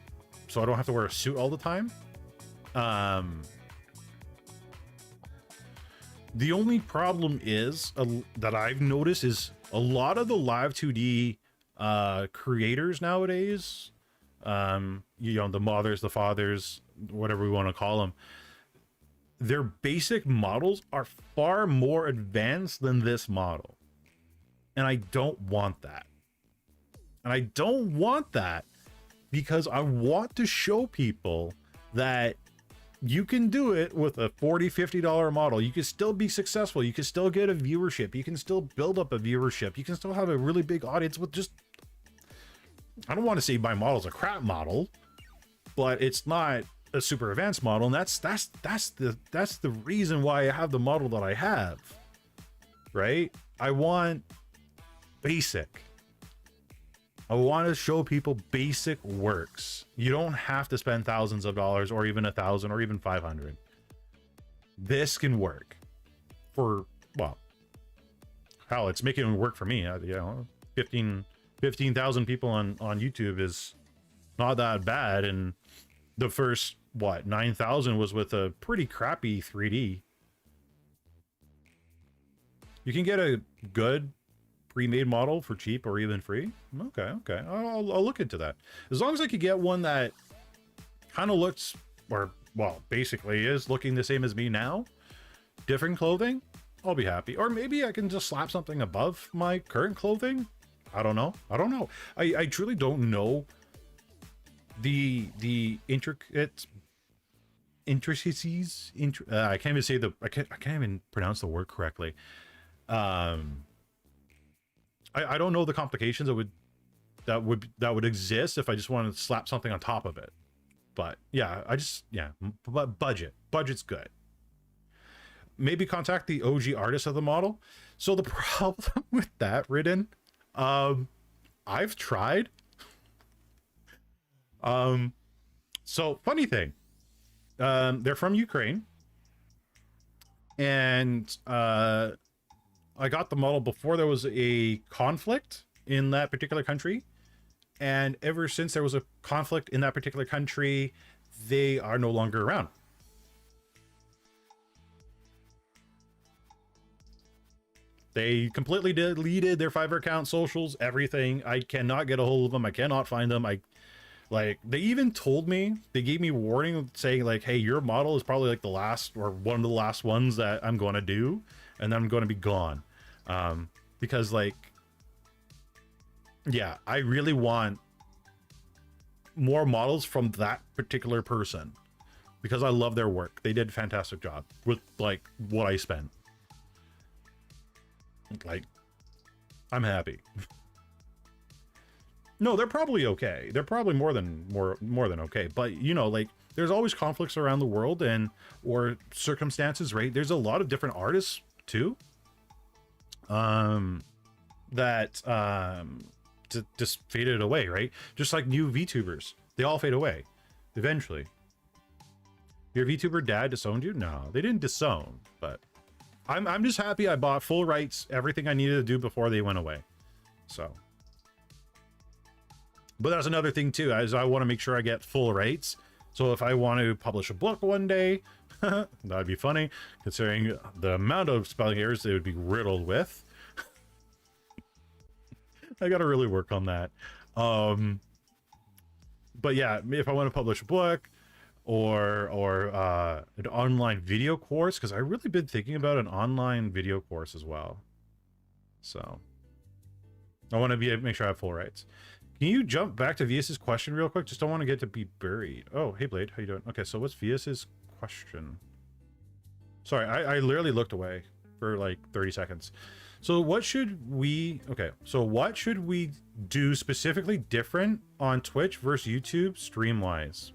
so I don't have to wear a suit all the time. The only problem is that I've noticed is a lot of the live 2D creators nowadays, you know, the mothers, the fathers, whatever we want to call them, their basic models are far more advanced than this model. And I don't want that. And I don't want that because I want to show people that you can do it with a $40, $50 model. You can still be successful. You can still get a viewership. You can still build up a viewership. You can still have a really big audience with just, I don't want to say my model's a crap model, but it's not a super advanced model. And that's the reason why I have the model that I have, right? I want basic. I want to show people basic works. You don't have to spend thousands of dollars or even 1,000 or even 500. This can work for, well, hell, it's making it work for me. You know, 15,000 people on YouTube is not that bad. And the first, what, 9,000 was with a pretty crappy 3D. You can get a good pre-made model for cheap or even free. Okay. I'll look into that. As long as I could get one that kind of looks, or, well, basically is looking the same as me now, different clothing, I'll be happy. Or maybe I can just slap something above my current clothing. I don't know. I truly don't know the intricacies. I can't even say I can't even pronounce the word correctly. I don't know the complications that would exist if I just wanted to slap something on top of it. But yeah, but budget's good. Maybe contact the OG artist of the model. So the problem with that, Ridden, I've tried. So funny thing, they're from Ukraine, and I got the model before there was a conflict in that particular country, and ever since there was a conflict in that particular country, they are no longer around. They completely deleted their Fiverr account, socials, everything. I cannot get a hold of them. I cannot find them. Like, they even told me, they gave me warning saying like, hey, your model is probably like the last or one of the last ones that I'm going to do, and then I'm going to be gone. Because like, yeah, I really want more models from that particular person because I love their work. They did a fantastic job with like what I spent. Like, I'm happy. No, they're probably okay. They're probably more than okay. But you know, like, there's always conflicts around the world or circumstances, right? There's a lot of different artists too. That just faded away, right? Just like new VTubers, they all fade away eventually. Your VTuber dad disowned you? No, they didn't disown, but I'm just happy I bought full rights, everything I needed to do before they went away. So, but that's another thing too, is I want to make sure I get full rights. So if I want to publish a book one day, that'd be funny considering the amount of spelling errors they would be riddled with. I got to really work on that. But yeah, if I want to publish a book or an online video course, because I really been thinking about an online video course as well. So I want to make sure I have full rights. Can you jump back to VS's question real quick? Just don't want to get to be buried. Oh, hey Blade, how you doing? Okay, so what's VS's question? Sorry, I literally looked away for like 30 seconds. So what should we do specifically different on Twitch versus YouTube stream wise?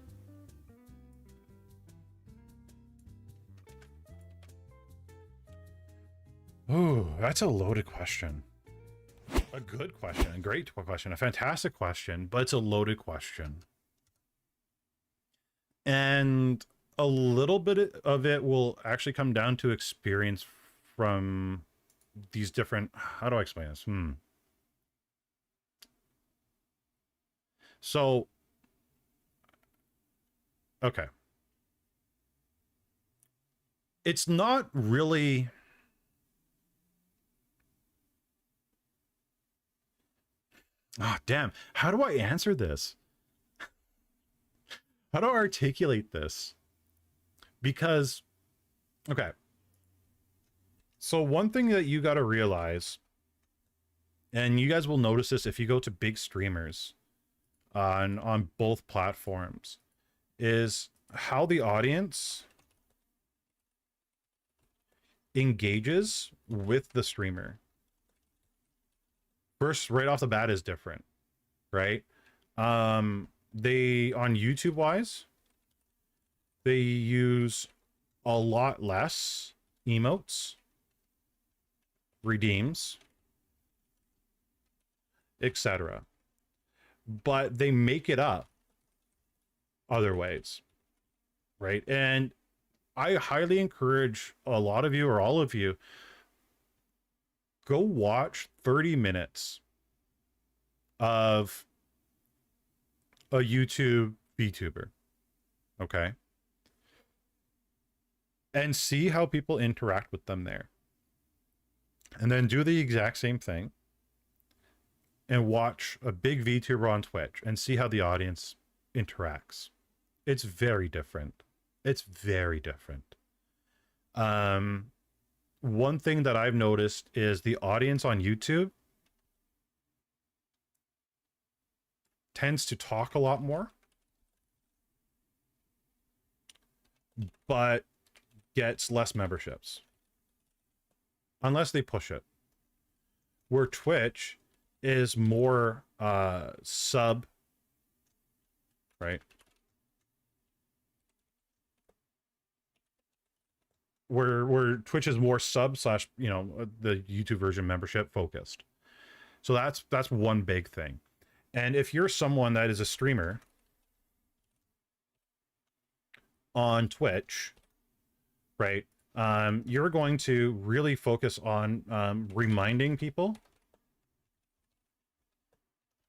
Oh, that's a loaded question. A good question, a great question, a fantastic question, but it's a loaded question. And a little bit of it will actually come down to experience from these different, how do I explain this? So, okay. It's not really... Ah, damn. How do I answer this? How do I articulate this? Because, okay. So one thing that you got to realize, and you guys will notice this if you go to big streamers on both platforms, is how the audience engages with the streamer. First, right off the bat is different, right? They, on YouTube wise, they use a lot less emotes, redeems, etc. But they make it up other ways, right? And I highly encourage a lot of you or all of you, go watch 30 minutes of a YouTube VTuber, okay? And see how people interact with them there. And then do the exact same thing and watch a big VTuber on Twitch and see how the audience interacts. It's very different. It's very different. One thing that I've noticed is the audience on YouTube tends to talk a lot more, but gets less memberships unless they push it. Where Twitch is more sub, right? Where Twitch is more sub slash, you know, the YouTube version membership focused. So that's one big thing. And if you're someone that is a streamer on Twitch, right, you're going to really focus on reminding people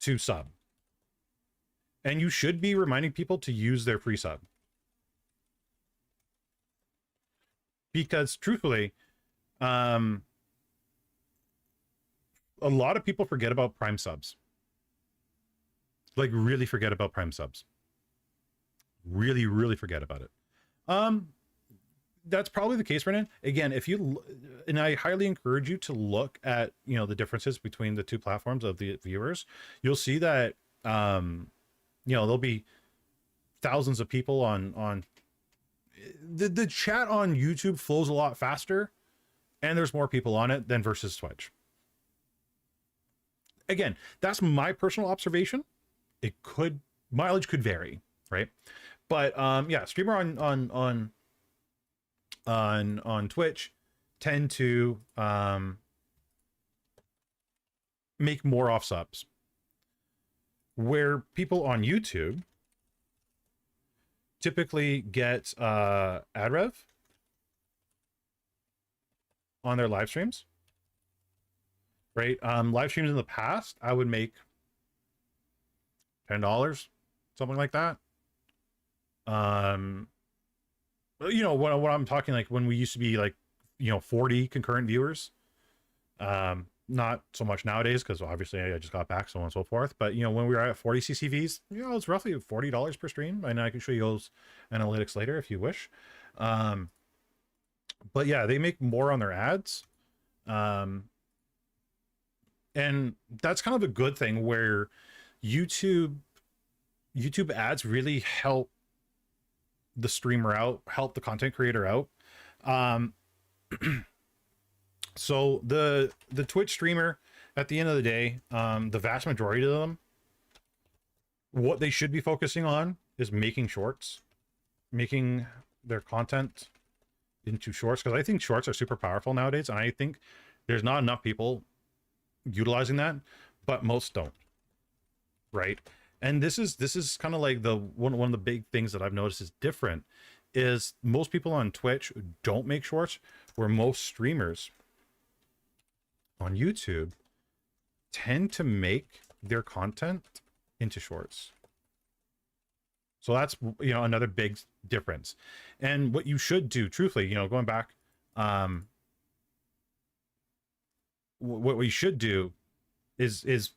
to sub. And you should be reminding people to use their free sub. Because truthfully, a lot of people forget about Prime subs. Like, really forget about Prime subs. Really, really forget about it. That's probably the case, Brennan. Again, if you, and I highly encourage you to look at, you know, the differences between the two platforms of the viewers. You'll see that, you know, there'll be thousands of people on the chat on YouTube flows a lot faster, and there's more people on it than versus Twitch. Again, that's my personal observation. It could, mileage could vary, right? But yeah, streamer on Twitch tend to make more off subs, where people on YouTube typically get ad rev on their live streams, right? Live streams in the past, I would make $10, something like that. You know, what I'm talking, like when we used to be like, you know, 40 concurrent viewers, not so much nowadays, because obviously I just got back, so on and so forth. But, you know, when we were at 40 CCVs, you know, it's roughly $40 per stream. And I can show you those analytics later if you wish. But yeah, they make more on their ads. And that's kind of a good thing, where YouTube ads really help the streamer out, help the content creator out. So the Twitch streamer, at the end of the day, the vast majority of them, what they should be focusing on is making shorts, making their content into shorts, because I think shorts are super powerful nowadays, and I think there's not enough people utilizing that, but most don't, right? And this is kind of like the one of the big things that I've noticed is different, is most people on Twitch don't make shorts, where most streamers on YouTube tend to make their content into shorts. So that's, you know, another big difference. And what you should do, truthfully, you know, going back, what we should do is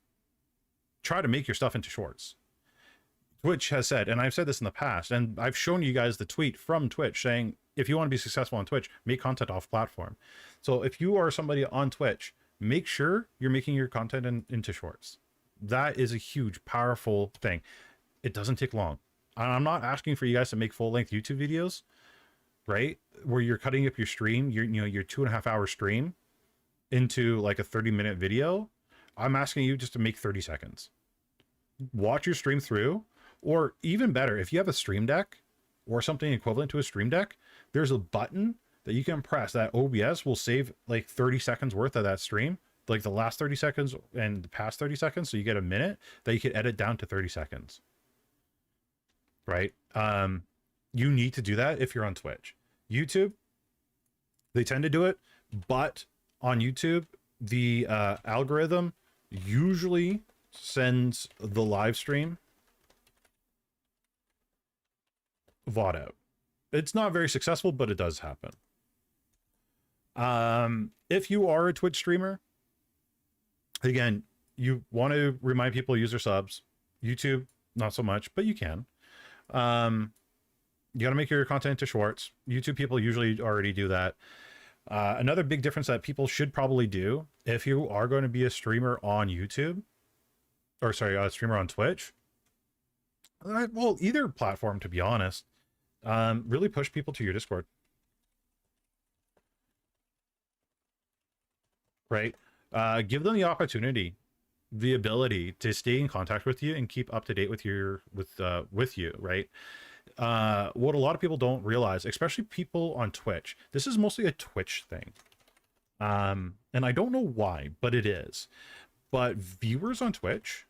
try to make your stuff into shorts. Twitch has said, and I've said this in the past, and I've shown you guys the tweet from Twitch saying, if you want to be successful on Twitch, make content off platform. So if you are somebody on Twitch, make sure you're making your content into shorts. That is a huge, powerful thing. It doesn't take long. I'm not asking for you guys to make full-length YouTube videos, right? Where you're cutting up your stream, your 2.5 hour stream into like a 30-minute video. I'm asking you just to make 30 seconds. Watch your stream through, or even better, if you have a stream deck or something equivalent to a stream deck, there's a button that you can press. That OBS will save like 30 seconds worth of that stream, like the last 30 seconds and the past 30 seconds. So you get a minute that you can edit down to 30 seconds. Right? You need to do that if you're on Twitch. YouTube, they tend to do it, but on YouTube, the algorithm usually sends the live stream VOD out. It's not very successful, but it does happen. If you are a Twitch streamer, again, you want to remind people to use their subs. YouTube, not so much, but you can. You got to make your content into shorts. YouTube people usually already do that. Another big difference that people should probably do if you are going to be a streamer on YouTube, or sorry, a streamer on Twitch, well, either platform, to be honest, really push people to your Discord. Right? Give them the opportunity, the ability to stay in contact with you and keep up to date with you, right? What a lot of people don't realize, especially people on Twitch, this is mostly a Twitch thing. And I don't know why, but it is. But viewers on Twitch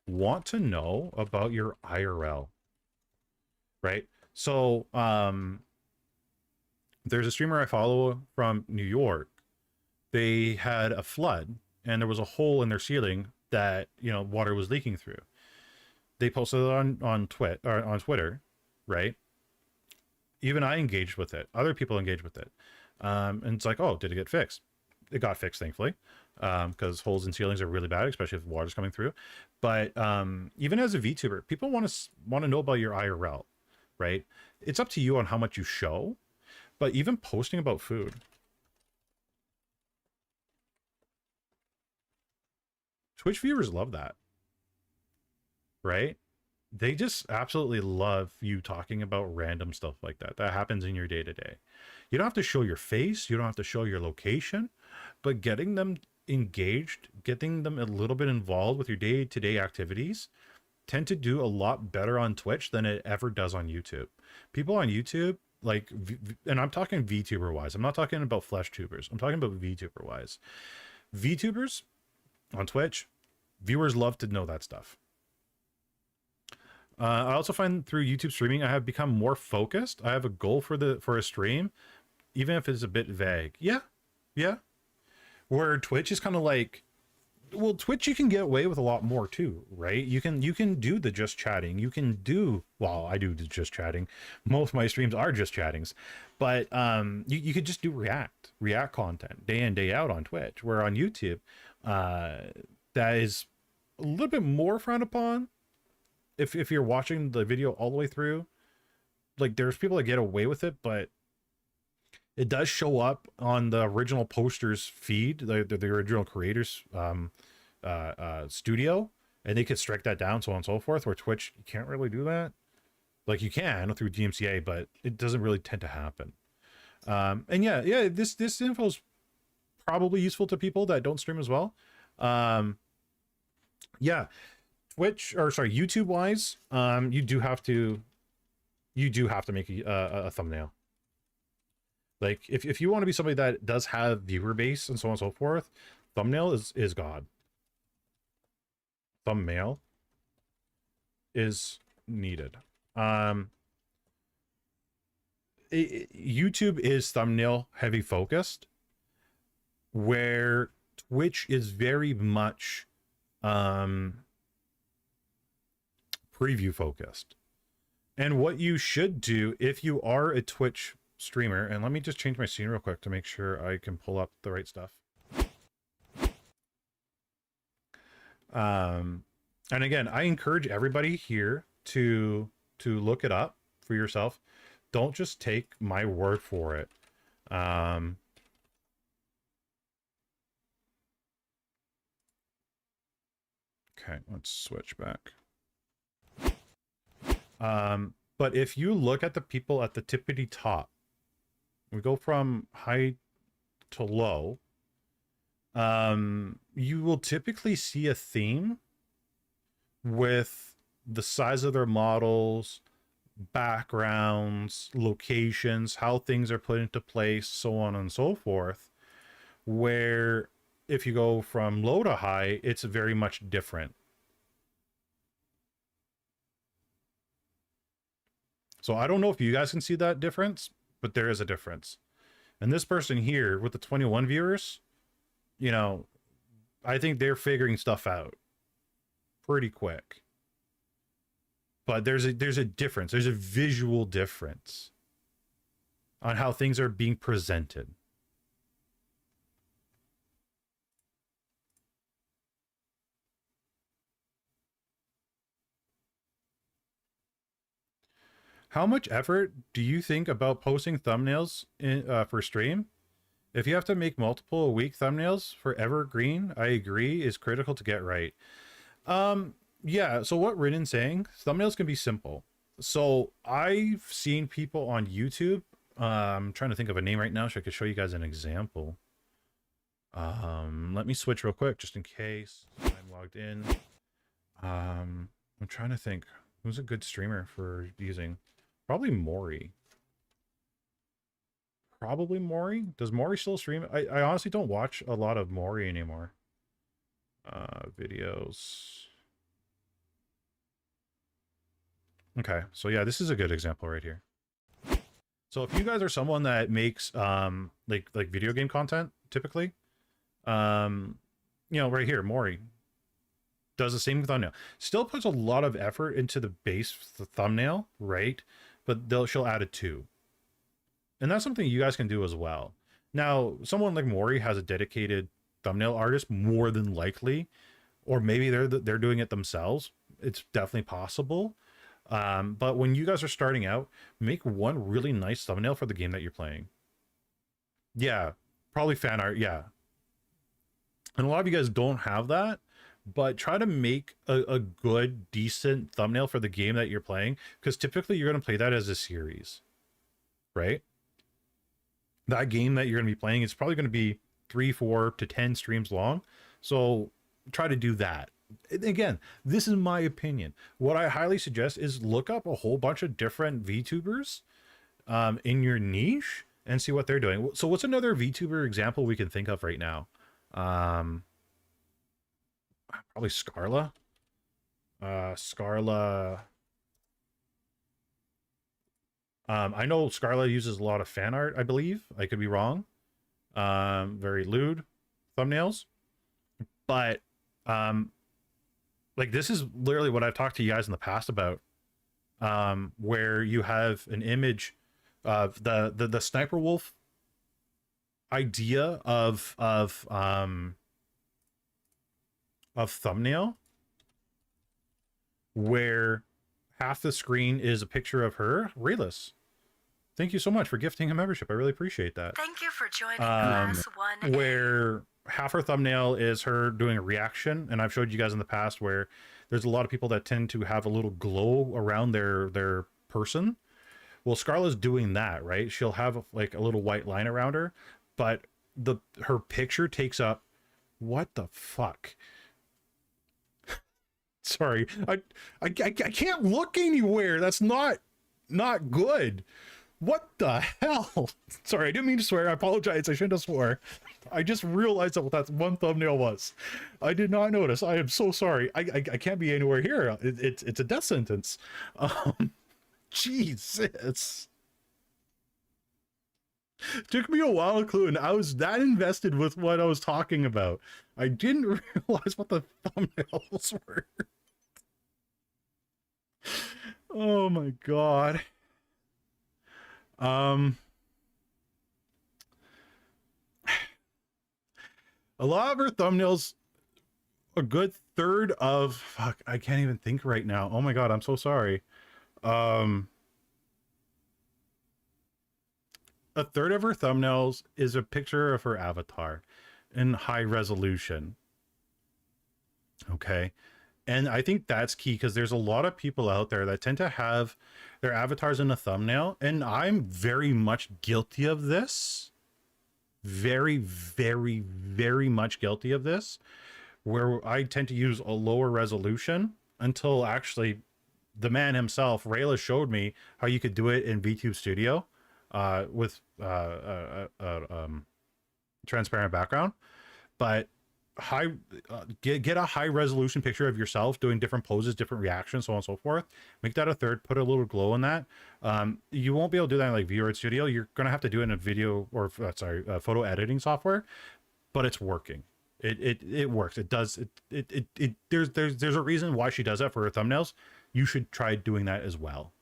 want to know about your IRL, right? So, there's a streamer I follow from New York. They had a flood and there was a hole in their ceiling that, you know, water was leaking through. They posted it on Twitter, right? Even I engaged with it. Other people engaged with it. And it's like, oh, did it get fixed? It got fixed, thankfully, because holes in ceilings are really bad, especially if water's coming through. But even as a VTuber, people want to know about your IRL, right? It's up to you on how much you show, but even posting about food. Twitch viewers love that. Right? They just absolutely love you talking about random stuff like that. That happens in your day-to-day. You don't have to show your face. You don't have to show your location. But getting them engaged, getting them a little bit involved with your day-to-day activities tend to do a lot better on Twitch than it ever does on YouTube. People on YouTube, like, and I'm talking VTuber-wise. I'm not talking about flesh tubers. I'm talking about VTuber-wise. VTubers on Twitch, viewers love to know that stuff. I also find through YouTube streaming, I have become more focused. I have a goal for a stream, even if it's a bit vague. Yeah. Where Twitch is kind of like, well, Twitch you can get away with a lot more too, right? You can do the just chatting. You can do, well, I do the just chatting. Most of my streams are just chattings, but you could just do react content day in day out on Twitch. Where on YouTube, that is a little bit more frowned upon. If you're watching the video all the way through, like there's people that get away with it, but it does show up on the original posters feed, the original creators studio, and they could strike that down, so on and so forth. Where Twitch, you can't really do that. Like you can through DMCA, but it doesn't really tend to happen. And yeah, this info is probably useful to people that don't stream as well. Yeah. Twitch, or sorry, YouTube wise, you do have to make a thumbnail. Like if you want to be somebody that does have viewer base and so on and so forth, thumbnail is God. Thumbnail is needed. YouTube is thumbnail heavy focused, where Twitch is very much preview focused. And what you should do if you are a Twitch streamer, and let me just change my scene real quick to make sure I can pull up the right stuff. And again, I encourage everybody here to look it up for yourself. Don't just take my word for it. Okay, let's switch back. But if you look at the people at the tippity top, we go from high to low, you will typically see a theme with the size of their models, backgrounds, locations, how things are put into place, so on and so forth. Where if you go from low to high, it's very much different. So I don't know if you guys can see that difference, but there is a difference. And this person here with the 21 viewers, you know, I think they're figuring stuff out pretty quick. But there's a difference. There's a visual difference on how things are being presented. How much effort do you think about posting thumbnails in for stream? If you have to make multiple a week thumbnails for evergreen, I agree, is critical to get right. Yeah, so what Rinen's saying, thumbnails can be simple. So I've seen people on YouTube, I'm trying to think of a name right now so I could show you guys an example. Let me switch real quick just in case I'm logged in. I'm trying to think who's a good streamer for using. Probably Maury. Probably Maury. Does Maury still stream? I honestly don't watch a lot of Maury anymore. Videos. Okay, so yeah, this is a good example right here. So if you guys are someone that makes like video game content typically, you know, right here, Maury does the same thumbnail. Still puts a lot of effort into the base thumbnail, right? But she'll add a 2. And that's something you guys can do as well. Now, someone like Maury has a dedicated thumbnail artist, more than likely, or maybe they're doing it themselves. It's definitely possible. But when you guys are starting out, make one really nice thumbnail for the game that you're playing. Yeah, probably fan art. Yeah. And a lot of you guys don't have that, but try to make a good, decent thumbnail for the game that you're playing, because typically you're going to play that as a series, right? That game that you're going to be playing is probably going to be 3, 4 to 10 streams long. So try to do that. Again, this is my opinion. What I highly suggest is look up a whole bunch of different VTubers in your niche and see what they're doing. So what's another VTuber example we can think of right now? Probably Scarla. Scarla. I know Scarla uses a lot of fan art, I believe. I could be wrong. Very lewd thumbnails. But like this is literally what I've talked to you guys in the past about. Where you have an image of the sniper wolf idea of thumbnail, where half the screen is a picture of her. Rayless, thank you so much for gifting a membership. I really appreciate that. Thank you for joining class 1. Where half her thumbnail is her doing a reaction, and I've showed you guys in the past where there's a lot of people that tend to have a little glow around their person. Well, Scarlett's doing that, right? She'll have like a little white line around her, but her picture takes up, what the fuck? Sorry, I can't look anywhere. That's not good. What the hell? Sorry, I didn't mean to swear. I apologize. I shouldn't have swore. I just realized that what that one thumbnail was. I did not notice. I am so sorry. I can't be anywhere here. It's a death sentence. Jesus. Took me a while to clue, and I was that invested with what I was talking about. I didn't realize what the thumbnails were. Oh my god. A lot of her thumbnails, a good third of, fuck, I can't even think right now. Oh my god, I'm so sorry. A third of her thumbnails is a picture of her avatar in high resolution. Okay. And I think that's key, because there's a lot of people out there that tend to have their avatars in a thumbnail, and I'm very much guilty of this. Very, very, very much guilty of this, where I tend to use a lower resolution until actually the man himself, Rayla, showed me how you could do it in VTube Studio with transparent background. But high get a high resolution picture of yourself doing different poses, different reactions, so on and so forth. Make that a third, put a little glow in that. You won't be able to do that in like Viewer Studio. You're gonna have to do it in a video or photo editing software, but it's working. It works. It does it there's a reason why she does that for her thumbnails. You should try doing that as well.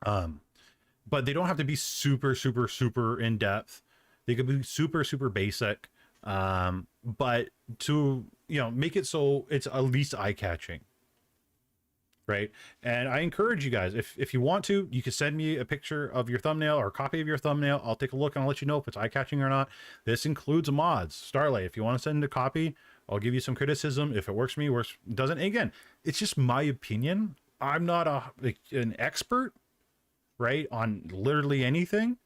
But they don't have to be super in depth. They could be super basic. But to, you know, make it so it's at least eye-catching, right? And I encourage you guys, if you want to, you can send me a picture of your thumbnail or a copy of your thumbnail. I'll take a look and I'll let you know if it's eye-catching or not. This includes mods. Starlight, if you want to send a copy, I'll give you some criticism. If it works for me, works, doesn't. And again, it's just my opinion. I'm not an expert, right, on literally anything.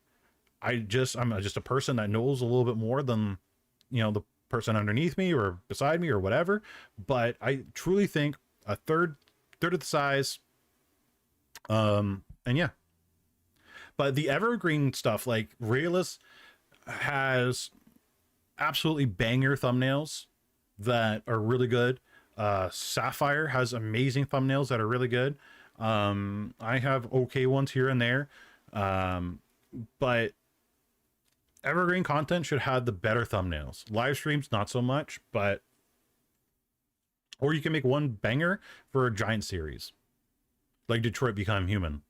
I'm just a person that knows a little bit more than, you know, the person underneath me or beside me or whatever. But I truly think a third of the size. And yeah. But the evergreen stuff, like Rayla's has absolutely banger thumbnails that are really good. Sapphire has amazing thumbnails that are really good. I have okay ones here and there. But evergreen content should have the better thumbnails. Live streams, not so much, but, or you can make one banger for a giant series, like Detroit Become Human.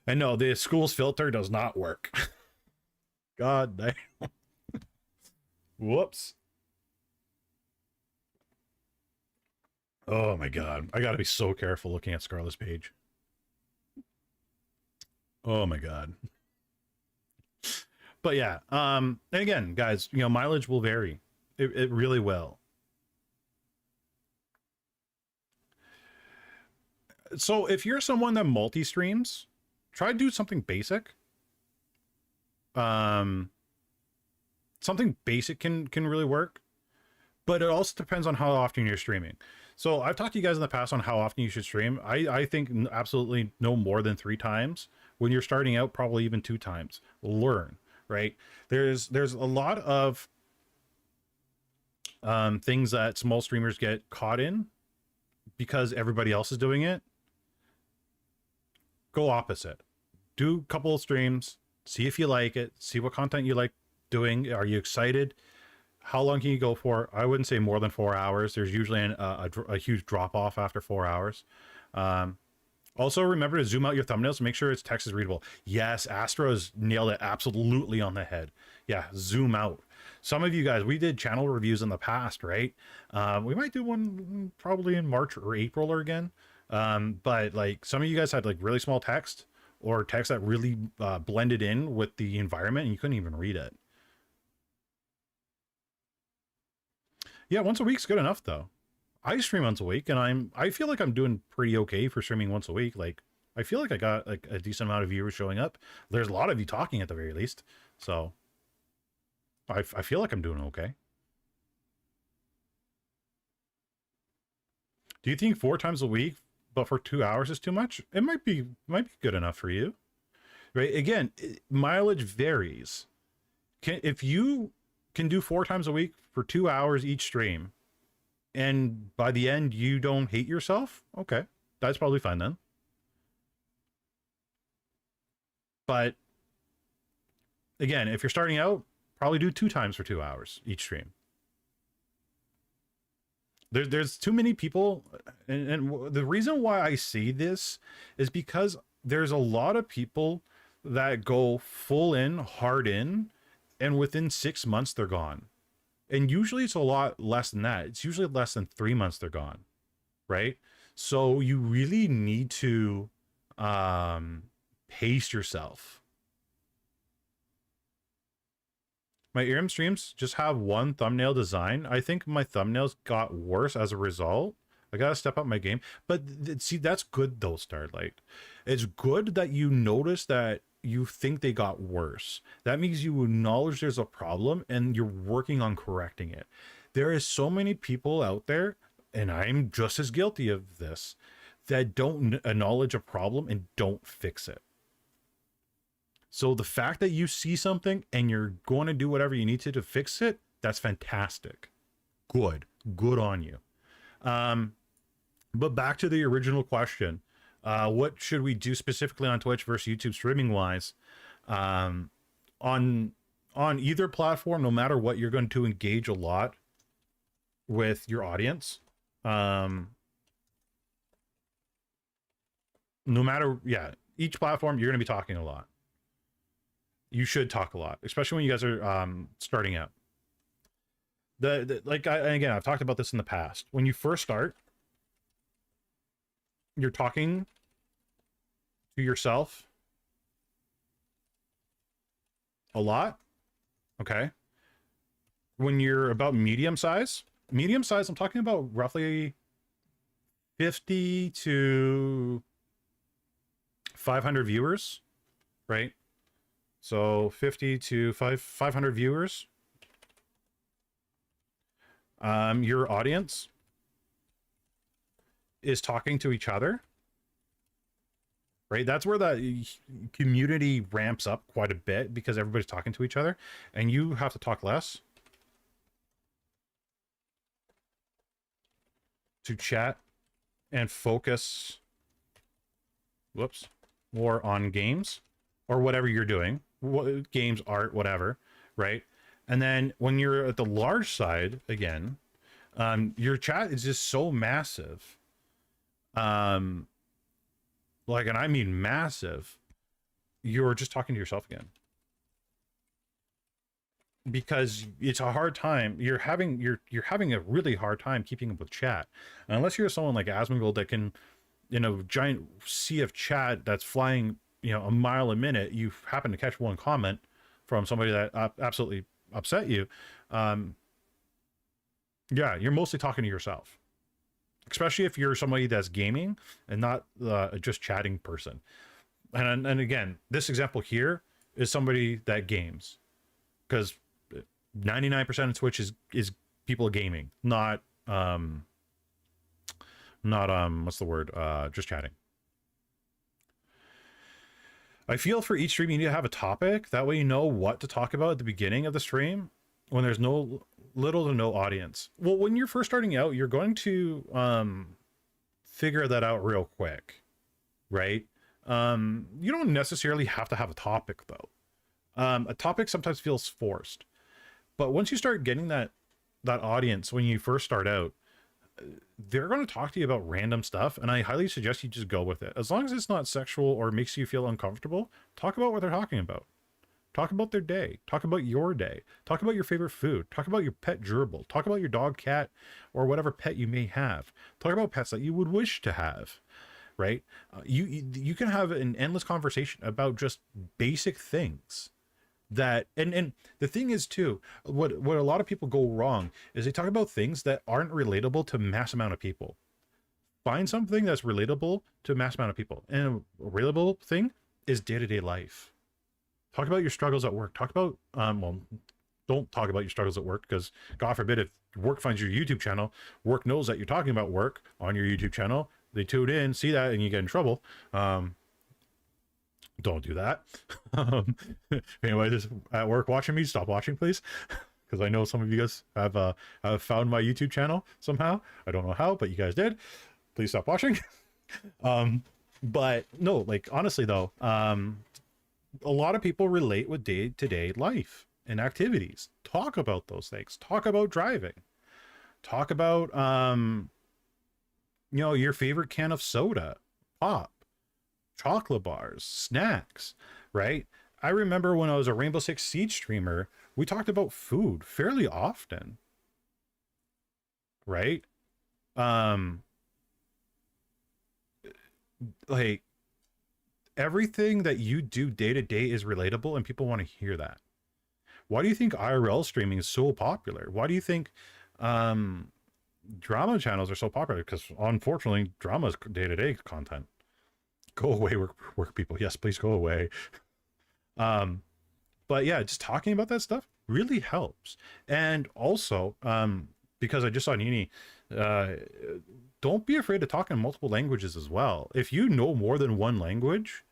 And no, the school's filter does not work. God damn. Whoops. Oh my God. I gotta be so careful looking at Scarlett's page. Oh my God. But yeah, and again, guys, you know, mileage will vary. It really will. So if you're someone that multi-streams, try to do something basic. Something basic can really work, but it also depends on how often you're streaming. So I've talked to you guys in the past on how often you should stream. I think absolutely no more than 3 times. When you're starting out, probably even 2 times. Learn. Right, there's a lot of things that small streamers get caught in because everybody else is doing it. Go opposite. Do a couple of streams, see if you like it, see what content you like doing. Are you excited? How long can you go for? I wouldn't say more than 4 hours. There's usually a huge drop off after 4 hours. Also, remember to zoom out your thumbnails and make sure its text is readable. Yes, Astro's nailed it absolutely on the head. Yeah, zoom out. Some of you guys, we did channel reviews in the past, right? We might do one probably in March or April or again. But like some of you guys had like really small text or text that really blended in with the environment and you couldn't even read it. Yeah, once a week's good enough though. I stream once a week and I feel like I'm doing pretty okay for streaming once a week. Like I feel like I got like a decent amount of viewers showing up. There's a lot of you talking at the very least. So I feel like I'm doing okay. Do you think 4 times a week, but for 2 hours is too much? It might be good enough for you, right? Again, mileage varies. If you can do 4 times a week for 2 hours each stream, and by the end you don't hate yourself, okay, that's probably fine then. But again, if you're starting out, probably do 2 times for 2 hours each stream. There's too many people, and the reason why I see this is because there's a lot of people that go full in, hard in, and within 6 months they're gone. And usually it's a lot less than that. It's usually less than 3 months they're gone, right? So you really need to pace yourself. My ERM streams just have one thumbnail design. I think my thumbnails got worse as a result. I gotta step up my game. But see, that's good though, Starlight. It's good that you notice that you think they got worse. That means you acknowledge there's a problem and you're working on correcting it. There is so many people out there, and I'm just as guilty of this, that don't acknowledge a problem and don't fix it. So the fact that you see something and you're going to do whatever you need to fix it, that's fantastic. Good on you. But back to the original question, what should we do specifically on Twitch versus YouTube streaming wise? On either platform, no matter what, you're going to engage a lot with your audience. No matter, yeah, each platform, you're going to be talking a lot. You should talk a lot, especially when you guys are starting out. Again, I've talked about this in the past. When you first start, you're talking to yourself a lot. Okay. When you're about medium size, I'm talking about roughly 50 to 500 viewers, right? So 50 to 500 viewers. Your audience is talking to each other, right? That's where the community ramps up quite a bit, because everybody's talking to each other and you have to talk less to chat and focus more on games or whatever you're doing, games, art, whatever, right? And then when you're at the large side again, your chat is just so massive. And I mean massive. You're just talking to yourself again, because it's a hard time. You're having a really hard time keeping up with chat, and unless you're someone like Asmongold that can, giant sea of chat that's flying, a mile a minute. You happen to catch one comment from somebody that absolutely upset you. Yeah, you're mostly talking to yourself, especially if you're somebody that's gaming and not just chatting person. And again, this example here is somebody that games, because 99% of Twitch is people gaming, not what's the word, just chatting. I feel for each stream you need to have a topic, that way you know what to talk about at the beginning of the stream when there's little to no audience. Well, when you're first starting out, you're going to figure that out real quick, right? You don't necessarily have to have a topic though. A topic sometimes feels forced, but once you start getting that audience, when you first start out, they're going to talk to you about random stuff, and I highly suggest you just go with it. As long as it's not sexual or makes you feel uncomfortable, talk about what they're talking about. Talk about their day. Talk about your day. Talk about your favorite food. Talk about your pet gerbil. Talk about your dog, cat, or whatever pet you may have. Talk about pets that you would wish to have, right? You can have an endless conversation about just basic things. That and the thing is too, what a lot of people go wrong is they talk about things that aren't relatable to mass amount of people. Find something that's relatable to a mass amount of people, and a relatable thing is day-to-day life. Talk about your struggles at work. Talk about don't talk about your struggles at work, because God forbid if work finds your YouTube channel, work knows that you're talking about work on your YouTube channel, they tune in, see that, and you get in trouble. Don't do that. If anybody's at work watching me, stop watching, please, because I know some of you guys have found my YouTube channel somehow. I don't know how, but you guys did. Please stop watching. But no, like honestly though, a lot of people relate with day-to-day life and activities. Talk about those things. Talk about driving. Talk about your favorite can of soda, pop, chocolate bars, snacks, right? I remember when I was a Rainbow Six Siege streamer, we talked about food fairly often, right? Like everything that you do day to day is relatable, and people want to hear that. Why do you think IRL streaming is so popular? Why do you think drama channels are so popular? Because unfortunately, drama is day to day content. Go away, work people. Yes, please go away. But yeah, just talking about that stuff really helps. And also, because I just saw Nini uh, don't be afraid to talk in multiple languages as well. If you know more than one language,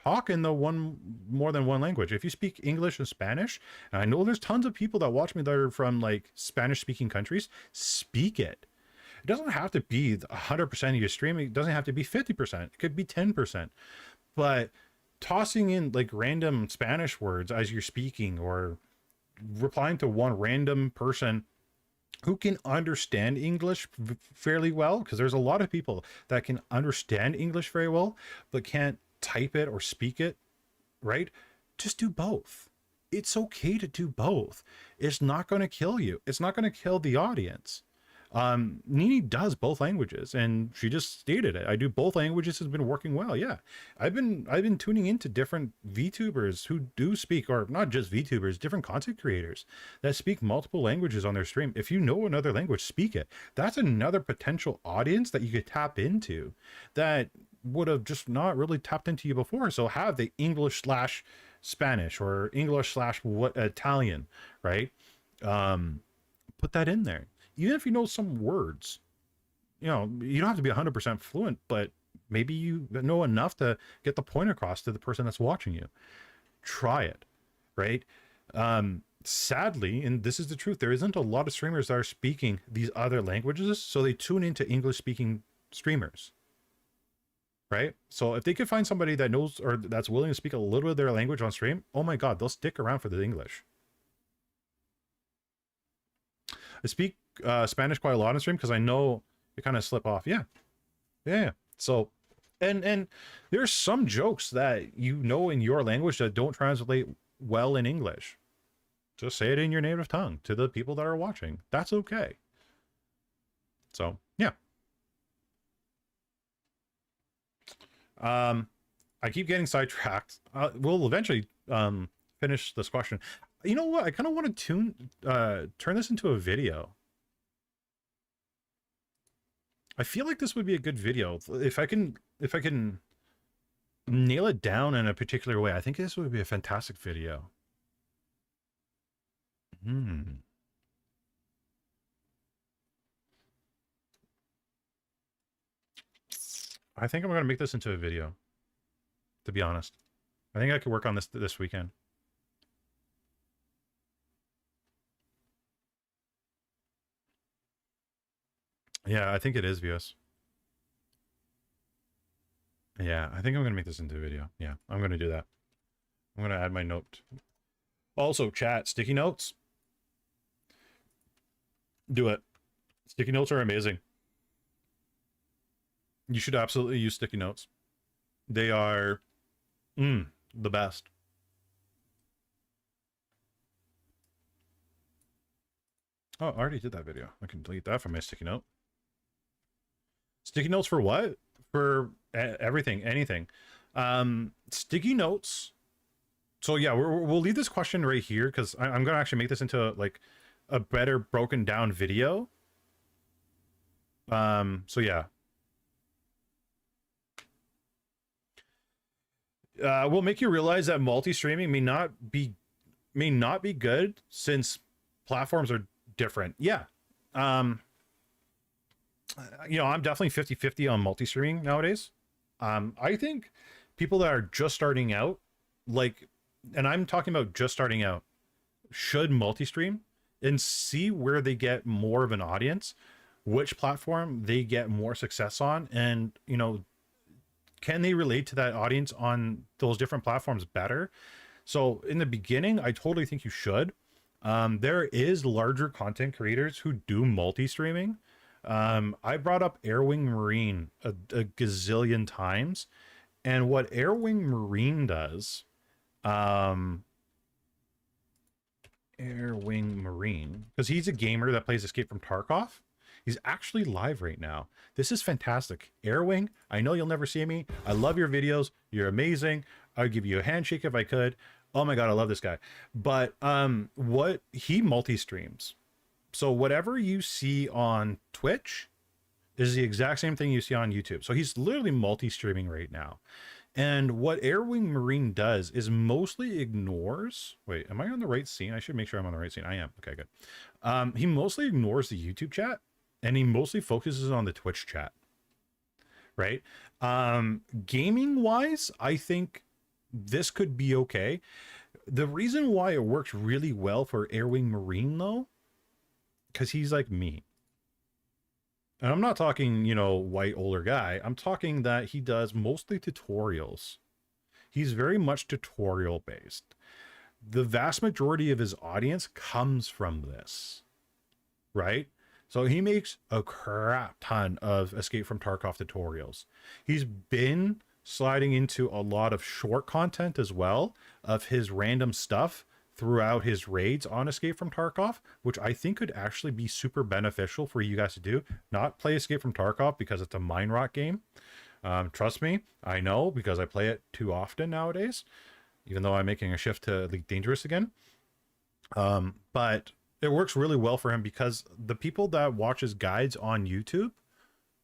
talk in the more than one language. If you speak English and Spanish, and I know there's tons of people that watch me that are from like Spanish speaking countries, speak it. It doesn't have to be 100% of your streaming. It doesn't have to be 50%. It could be 10%. But tossing in like random Spanish words as you're speaking, or replying to one random person who can understand English fairly well, because there's a lot of people that can understand English very well but can't type it or speak it, right? Just do both. It's okay to do both. It's not going to kill you. It's not going to kill the audience. Nini does both languages, and she just stated it. I do both languages, has been working well. Yeah, I've been tuning into different VTubers who do speak, or not just VTubers, different content creators that speak multiple languages on their stream. If you know another language, speak it. That's another potential audience that you could tap into that would have just not really tapped into you before. So have the English slash Spanish or English slash what Italian, right? Put that in there. Even if you know some words, you know, you don't have to be 100% fluent, but maybe you know enough to get the point across to the person that's watching you. Try it, right? Sadly, and this is the truth, there isn't a lot of streamers that are speaking these other languages, so they tune into English speaking streamers, right? So if they could find somebody that knows or that's willing to speak a little bit of their language on stream, oh my God, they'll stick around for the English. I speak Spanish quite a lot on stream because I know it kind of slip off. Yeah. So, and there's some jokes that you know in your language that don't translate well in English. Just say it in your native tongue to the people that are watching. That's okay. So, yeah. I keep getting sidetracked. We'll eventually finish this question. You know what? I kind of want to turn this into a video. I feel like this would be a good video if I can nail it down in a particular way. I think this would be a fantastic video. I think I'm gonna make this into a video. To be honest, I think I could work on this weekend. Yeah, I think it is, Vios. Yeah, I think I'm gonna make this into a video. Yeah, I'm gonna do that. I'm gonna add my note. Also, chat, sticky notes. Do it. Sticky notes are amazing. You should absolutely use sticky notes. They are the best. Oh, I already did that video. I can delete that from my sticky note. Sticky notes for what? For everything, anything. Sticky notes. So yeah, we'll leave this question right here because I'm gonna actually make this into like a better broken down video. So yeah. Will make you realize that multi-streaming may not be good since platforms are different. Yeah. You know, I'm definitely 50-50 on multi-streaming nowadays. I think people that are just starting out, like, and I'm talking about just starting out, should multi-stream and see where they get more of an audience, which platform they get more success on, and, you know, can they relate to that audience on those different platforms better? So in the beginning, I totally think you should. There is larger content creators who do multi-streaming. I brought up Airwing Marine a gazillion times, and what Airwing Marine does, Airwing Marine, because he's a gamer that plays Escape from Tarkov. He's actually live right now. This is fantastic. Airwing, I know you'll never see me. I love your videos. You're amazing. I'd give you a handshake if I could. Oh my God, I love this guy. But what he multi-streams. So whatever you see on Twitch is the exact same thing you see on YouTube. So he's literally multi-streaming right now. And what Airwing Marine does is mostly ignores... Wait, am I on the right scene? I should make sure I'm on the right scene. I am. Okay, good. He mostly ignores the YouTube chat and he mostly focuses on the Twitch chat, right? Gaming wise, I think this could be okay. The reason why it works really well for Airwing Marine though, because he's like me. And I'm not talking, you know, white older guy. I'm talking that he does mostly tutorials. He's very much tutorial based. The vast majority of his audience comes from this, right? So he makes a crap ton of Escape from Tarkov tutorials. He's been sliding into a lot of short content as well of his random stuff throughout his raids on Escape from Tarkov, which I think could actually be super beneficial for you guys to do. Not play Escape from Tarkov because it's a mine rot game. Trust me, I know, because I play it too often nowadays, even though I'm making a shift to Elite Dangerous again. But it works really well for him because the people that watch his guides on YouTube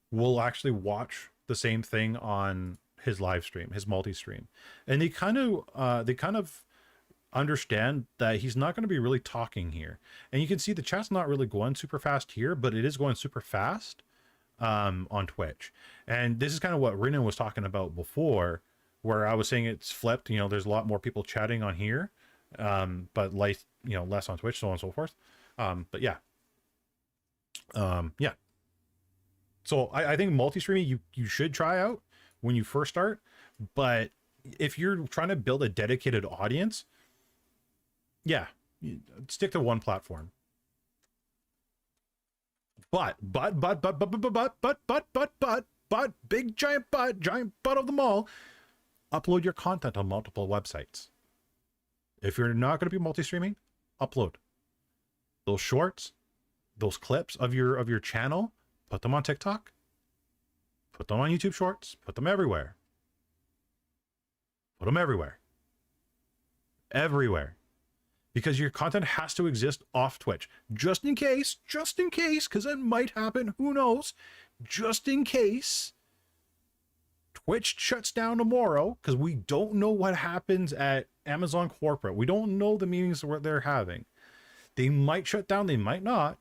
will actually watch the same thing on his live stream, his multi-stream. And they kind of understand that he's not going to be really talking here. And you can see the chat's not really going super fast here, but it is going super fast on Twitch. And this is kind of what Rinan was talking about before, where I was saying it's flipped. You know, there's a lot more people chatting on here, but like, you know, less on Twitch, so on and so forth. But yeah. Yeah. So I think multi-streaming you should try out when you first start. But if you're trying to build a dedicated audience, yeah, stick to one platform. But big giant butt of them all, upload your content on multiple websites. If you're not going to be multi-streaming, upload those shorts, those clips of your channel, put them on TikTok, put them on YouTube Shorts, put them everywhere. Put them everywhere. Everywhere. Because your content has to exist off Twitch. Just in case, because it might happen, who knows? Just in case Twitch shuts down tomorrow, because we don't know what happens at Amazon corporate. We don't know the meetings what they're having. They might shut down, they might not.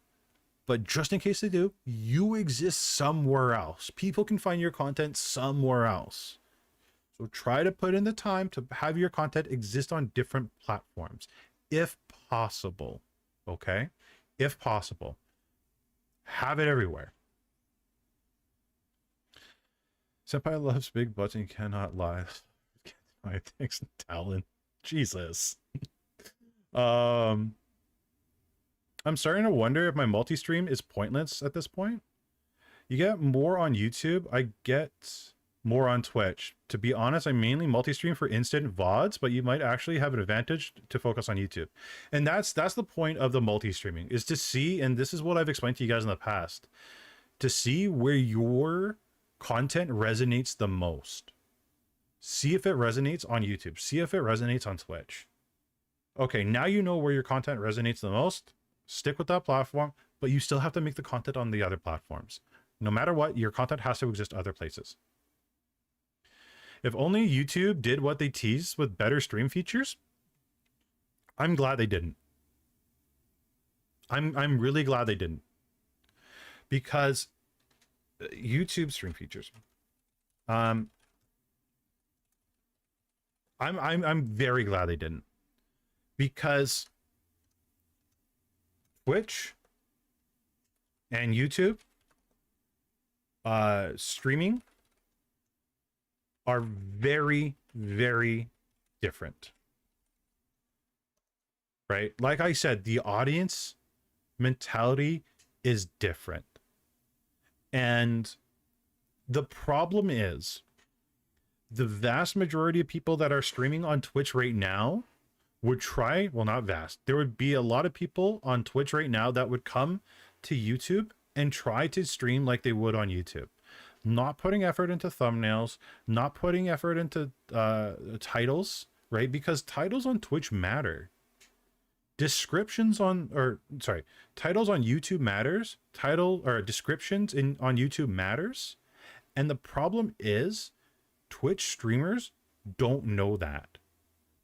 But just in case they do, you exist somewhere else. People can find your content somewhere else. So try to put in the time to have your content exist on different platforms, if possible. Okay? If possible. Have it everywhere. Senpai loves big butts and cannot lie. My thanks, Talon. Jesus. I'm starting to wonder if my multi-stream is pointless at this point. You get more on YouTube. I get more on Twitch. To be honest, I mainly multi-stream for instant VODs, but you might actually have an advantage to focus on YouTube. And that's the point of the multi-streaming, is to see, and this is what I've explained to you guys in the past, to see where your content resonates the most. See if it resonates on YouTube. See if it resonates on Twitch. Okay, now you know where your content resonates the most. Stick with that platform, but you still have to make the content on the other platforms. No matter what, your content has to exist other places. If only YouTube did what they teased with better stream features, I'm glad they didn't. I'm really glad they didn't. Because YouTube stream features. I'm very glad they didn't. Because Twitch and YouTube streaming are very, very different. Right? Like I said, the audience mentality is different. And the problem is the vast majority of people that are streaming on Twitch right now would try, well, not vast, there would be a lot of people on Twitch right now that would come to YouTube and try to stream like they would on YouTube. Not putting effort into thumbnails, not putting effort into titles, right? Because titles on Twitch matter. Titles on YouTube matters. Descriptions on YouTube matters. And the problem is Twitch streamers don't know that.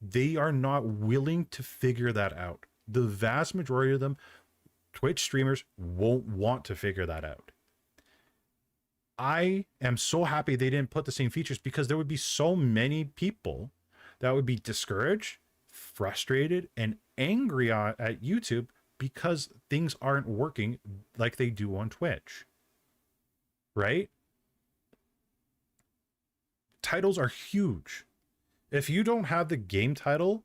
They are not willing to figure that out. The vast majority of them Twitch streamers won't want to figure that out. I am so happy they didn't put the same features, because there would be so many people that would be discouraged, frustrated, and angry at YouTube because things aren't working like they do on Twitch. Right? Titles are huge. If you don't have the game title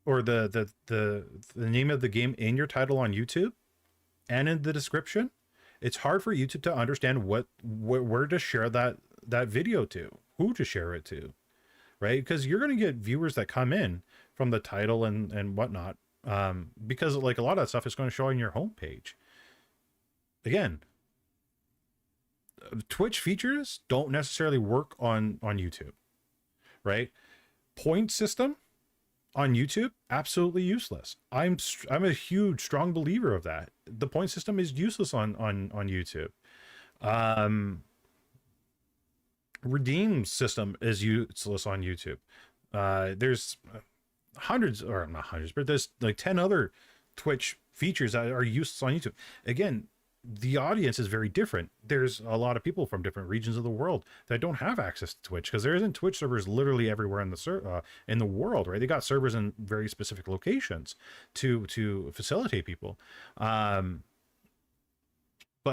or the name of the game in your title on YouTube and in the description, it's hard for YouTube to understand where to share that video to, who to share it to, right? Because you're going to get viewers that come in from the title and whatnot, because like a lot of that stuff is going to show on your homepage. Again, Twitch features don't necessarily work on YouTube, right? Point system on YouTube, absolutely useless. I'm a huge, strong believer of that. The point system is useless on YouTube. Redeem system is useless on YouTube. There's hundreds, or not hundreds, but there's like 10 other Twitch features that are useless on YouTube. Again, the audience is very different. There's a lot of people from different regions of the world that don't have access to Twitch, because there isn't Twitch servers literally everywhere in the world, right? They got servers in very specific locations to facilitate people. But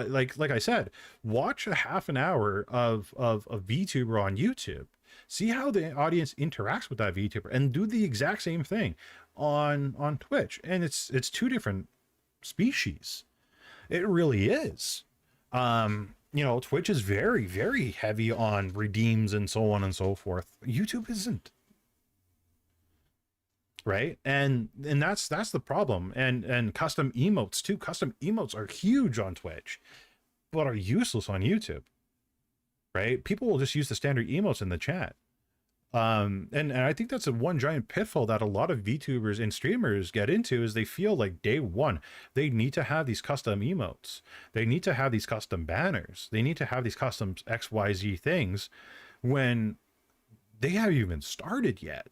like I said, watch a half an hour of a VTuber on YouTube. See how the audience interacts with that VTuber, and do the exact same thing on Twitch. And it's two different species. It really is. Twitch is very, very heavy on redeems and so on and so forth. YouTube isn't. Right? And that's the problem. And custom emotes too. Custom emotes are huge on Twitch, but are useless on YouTube. Right? People will just use the standard emotes in the chat. And I think that's one giant pitfall that a lot of VTubers and streamers get into, is they feel like day one they need to have these custom emotes, they need to have these custom banners, they need to have these custom XYZ things, when they haven't even started yet.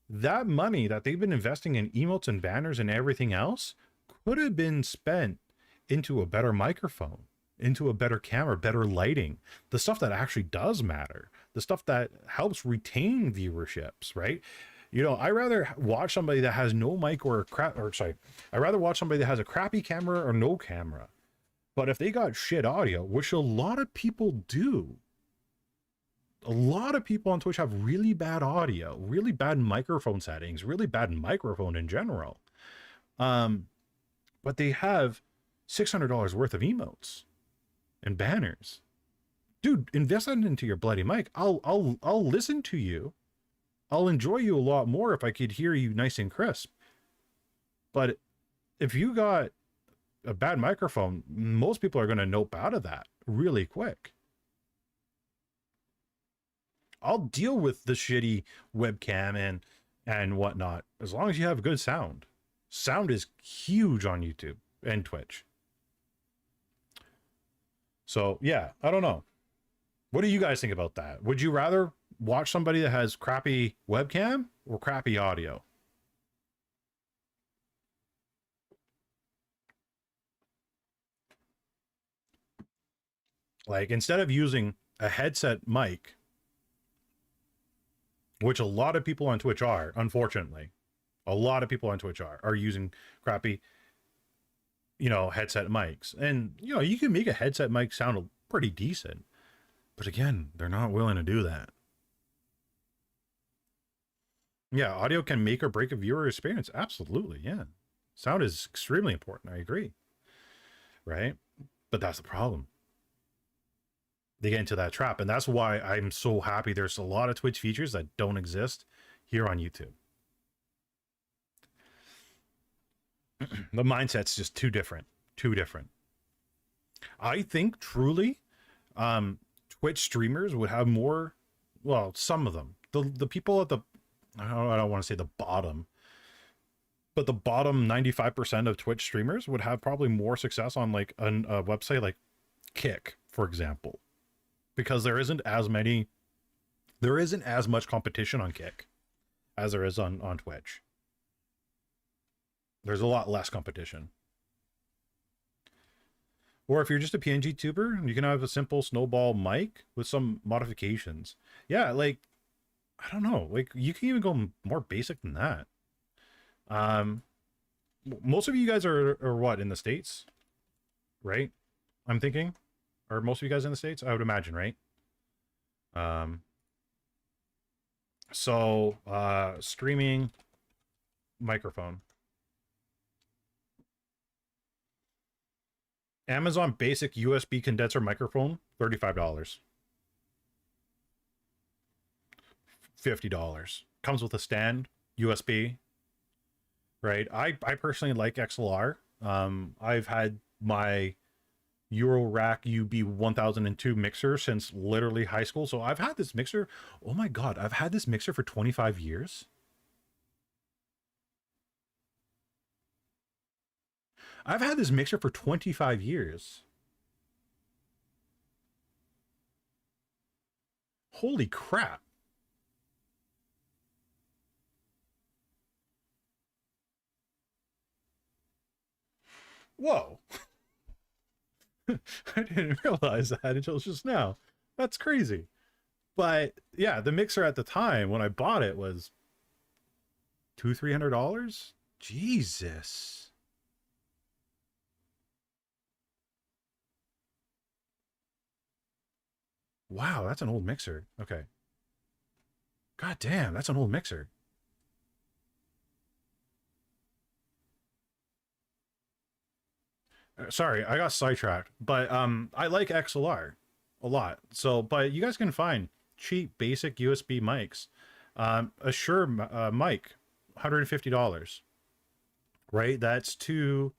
That money that they've been investing in emotes and banners and everything else could have been spent into a better microphone, into a better camera, better lighting, the stuff that actually does matter, the stuff that helps retain viewerships, right? I rather watch somebody that has no mic I rather watch somebody that has a crappy camera or no camera. But if they got shit audio, which a lot of people do, a lot of people on Twitch have really bad audio, really bad microphone settings, really bad microphone in general. But they have $600 worth of emotes and banners. Dude, invest that into your bloody mic. I'll listen to you. I'll enjoy you a lot more if I could hear you nice and crisp. But if you got a bad microphone, most people are going to nope out of that really quick. I'll deal with the shitty webcam and whatnot, as long as you have good sound. Sound is huge on YouTube and Twitch. So yeah, I don't know. What do you guys think about that? Would you rather watch somebody that has crappy webcam or crappy audio? Like, instead of using a headset mic, which a lot of people on Twitch are, unfortunately, a lot of people on Twitch are using crappy, headset mics. And, you can make a headset mic sound pretty decent. But again, they're not willing to do that. Yeah, audio can make or break a viewer experience. Absolutely, yeah. Sound is extremely important. I agree. Right? But that's the problem. They get into that trap. And that's why I'm so happy there's a lot of Twitch features that don't exist here on YouTube. The mindset's just too different. Too different. I think truly, Twitch streamers would have more, well, some of them, the people at the, I don't want to say the bottom, but the bottom 95% of Twitch streamers would have probably more success on like a website like Kick, for example, because there isn't as much competition on Kick as there is on Twitch. There's a lot less competition. Or if you're just a PNG tuber, you can have a simple snowball mic with some modifications. Yeah, like, I don't know, like you can even go more basic than that. Um, most of you guys are what, in the States, right? I'm thinking, are most of you guys in the States? I would imagine, right? Um, so streaming microphone. Amazon basic USB condenser microphone, $35. $50. Comes with a stand, USB, right? I personally like XLR. I've had my Eurorack UB 1002 mixer since literally high school. So I've had this mixer. Oh my God, I've had this mixer for 25 years. I've had this mixer for 25 years. Holy crap. Whoa. I didn't realize that until just now. That's crazy. But yeah, the mixer at the time when I bought it was $300. Jesus. Wow, that's an old mixer. Okay. God damn, that's an old mixer. Sorry, I got sidetracked. But I like XLR a lot. So, but you guys can find cheap basic USB mics. A Shure mic, $150. Right? That's two.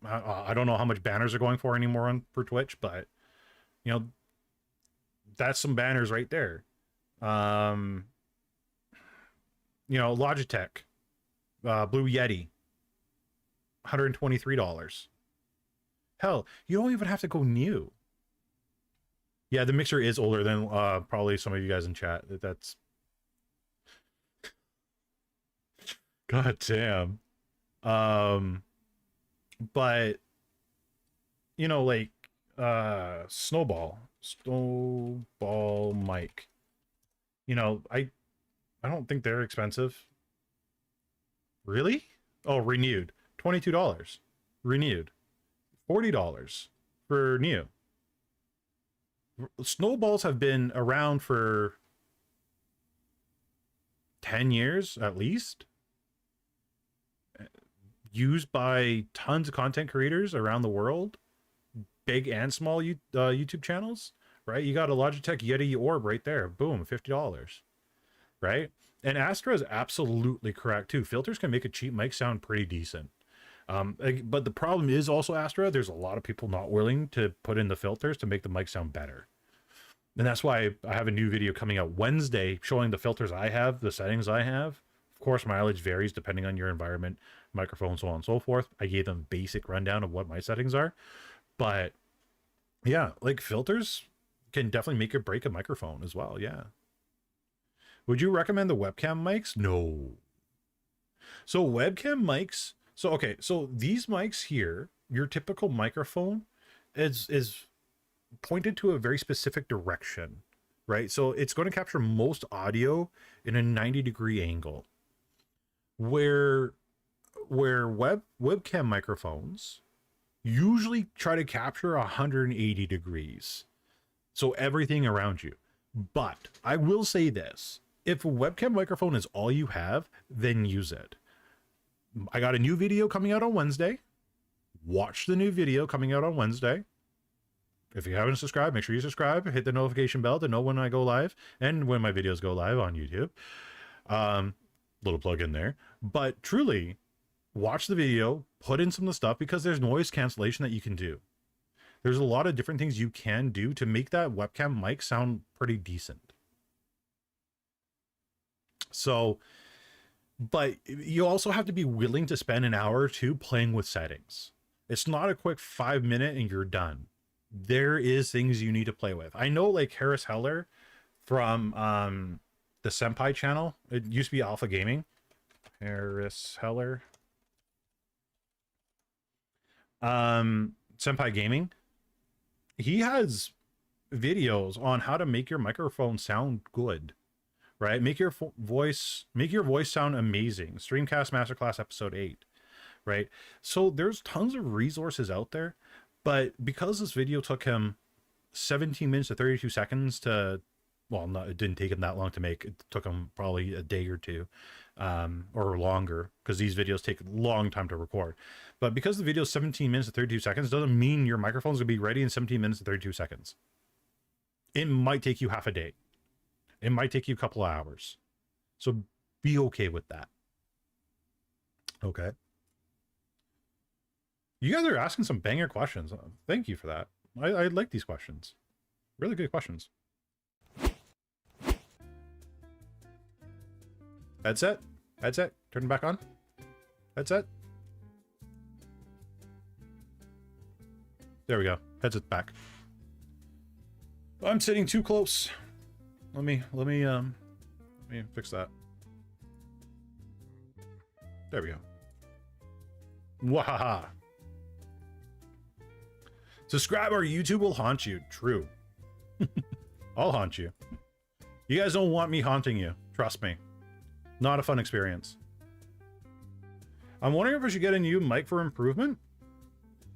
I don't know how much banners are going for anymore on for Twitch, but you know, that's some banners right there. Um, Logitech, Blue Yeti, $123. Hell, you don't even have to go new. Yeah, the mixer is older than probably some of you guys in chat. That's God damn. Um, but like snowball mic. I don't think they're expensive. Really? Oh, renewed. $22. Renewed. $40 for new. Snowballs have been around for 10 years at least. Used by tons of content creators around the world, big and small YouTube channels, right? You got a Logitech Yeti Orb right there. Boom, $50, right? And Astra is absolutely correct too. Filters can make a cheap mic sound pretty decent. But the problem is also Astra, there's a lot of people not willing to put in the filters to make the mic sound better. And that's why I have a new video coming out Wednesday showing the filters I have, the settings I have. Of course, mileage varies depending on your environment, microphone, so on and so forth. I gave them basic rundown of what my settings are. But yeah, like filters can definitely make or break a microphone as well. Yeah. Would you recommend the webcam mics? No. So webcam mics. So okay, so these mics here, your typical microphone is pointed to a very specific direction, right? So it's going to capture most audio in a 90-degree angle. Where webcam microphones usually try to capture 180 degrees. So everything around you. But I will say this, if a webcam microphone is all you have, then use it. I got a new video coming out on Wednesday. Watch the new video coming out on Wednesday. If you haven't subscribed, make sure you subscribe, hit the notification bell to know when I go live and when my videos go live on YouTube. Little plug in there. But truly, watch the video, put in some of the stuff, because there's noise cancellation that you can do. There's a lot of different things you can do to make that webcam mic sound pretty decent. So, but you also have to be willing to spend an hour or two playing with settings. It's not a quick 5 minute and you're done. There is things you need to play with. I know, like Harris Heller from the Senpai channel. It used to be Alpha Gaming. Harris Heller. Senpai Gaming, he has videos on how to make your microphone sound good, right? Make your voice sound amazing. Streamcast Masterclass episode 8, right? So there's tons of resources out there, but because this video took him 17 minutes to 32 seconds to, well, no, it didn't take him that long to make. It took him probably a day or two, or longer, because these videos take a long time to record. But because the video is 17 minutes to 32 seconds, doesn't mean your microphone's gonna be ready in 17 minutes to 32 seconds. It might take you half a day. It might take you a couple of hours. So be okay with that. Okay. You guys are asking some banger questions. Thank you for that. I like these questions. Really good questions. Headset? Headset? Turn it back on. Headset? There we go. Headset's back. I'm sitting too close. Let me fix that. There we go. Wahaha. Subscribe or YouTube will haunt you. True. I'll haunt you. You guys don't want me haunting you. Trust me. Not a fun experience. I'm wondering if I should get a new mic for improvement.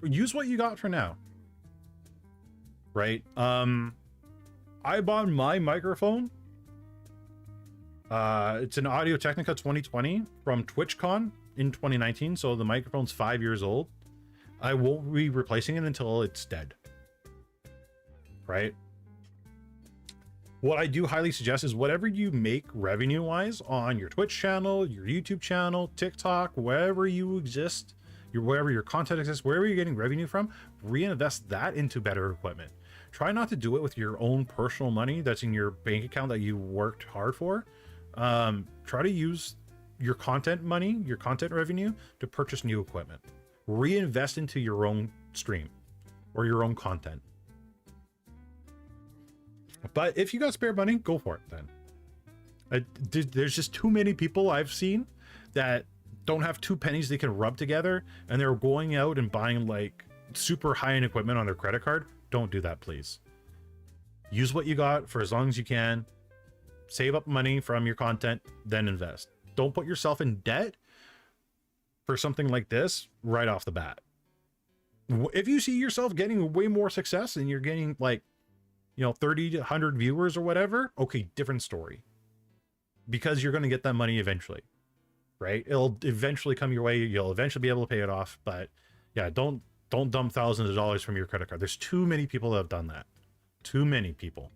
Use what you got for now. Right? I bought my microphone. It's an Audio Technica 2020 from TwitchCon in 2019. So the microphone's 5 years old. I won't be replacing it until it's dead. Right? What I do highly suggest is whatever you make revenue-wise on your Twitch channel, your YouTube channel, TikTok, wherever you exist, wherever your content exists, wherever you're getting revenue from, reinvest that into better equipment. Try not to do it with your own personal money that's in your bank account that you worked hard for. Try to use your content money, your content revenue, to purchase new equipment. Reinvest into your own stream or your own content. But if you got spare money, go for it then. There's just too many people I've seen that don't have 2 pennies they can rub together, and they're going out and buying like super high-end equipment on their credit card. Don't do that, please. Use what you got for as long as you can. Save up money from your content, then invest. Don't put yourself in debt for something like this right off the bat. If you see yourself getting way more success and you're getting like, 30 to 100 viewers or whatever, okay, different story. Because you're going to get that money eventually, right? It'll eventually come your way. You'll eventually be able to pay it off. But yeah, don't dump thousands of dollars from your credit card. There's too many people that have done that. Too many people,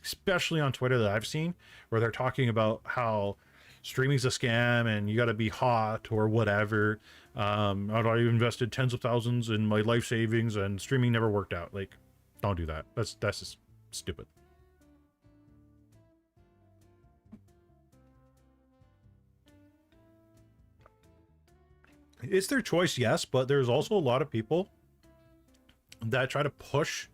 especially on Twitter that I've seen, where they're talking about how streaming's a scam and you got to be hot or whatever. I invested tens of thousands in my life savings and streaming never worked out. Like, don't do that. That's just stupid. It's their choice, yes, but there's also a lot of people that try to push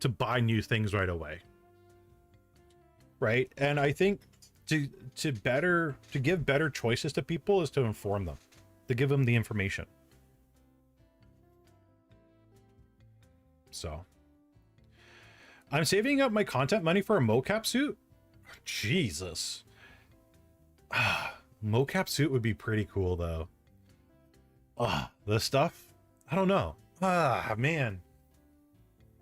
to buy new things right away. Right? And I think to give better choices to people is to inform them, to give them the information. So I'm saving up my content money for a mocap suit. Jesus. Mocap suit would be pretty cool though. This stuff, I don't know. Man,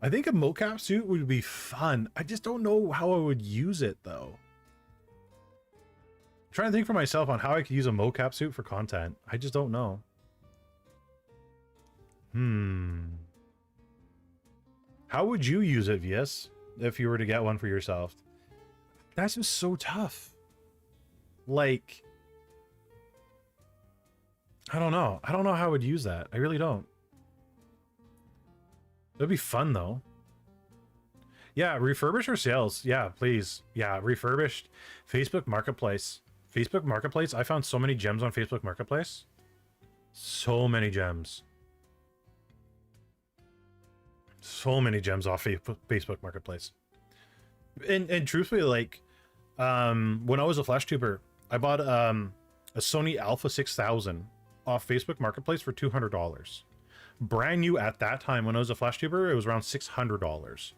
I think a mocap suit would be fun. I just don't know how I would use it though. I'm trying to think for myself on how I could use a mocap suit for content. I just don't know. How would you use it, Vies, if you were to get one for yourself? That's just so tough. Like, I don't know. I don't know how I would use that. I really don't. It'd be fun though. Yeah, refurbish or sales. Yeah, please. Yeah, refurbished. Facebook Marketplace. Facebook Marketplace. I found so many gems on Facebook Marketplace. So many gems. So many gems off Facebook Marketplace. And truthfully, like, when I was a flash tuber, I bought a Sony Alpha 6000 off Facebook Marketplace for $200. Brand new at that time when I was a flash tuber, it was around $600.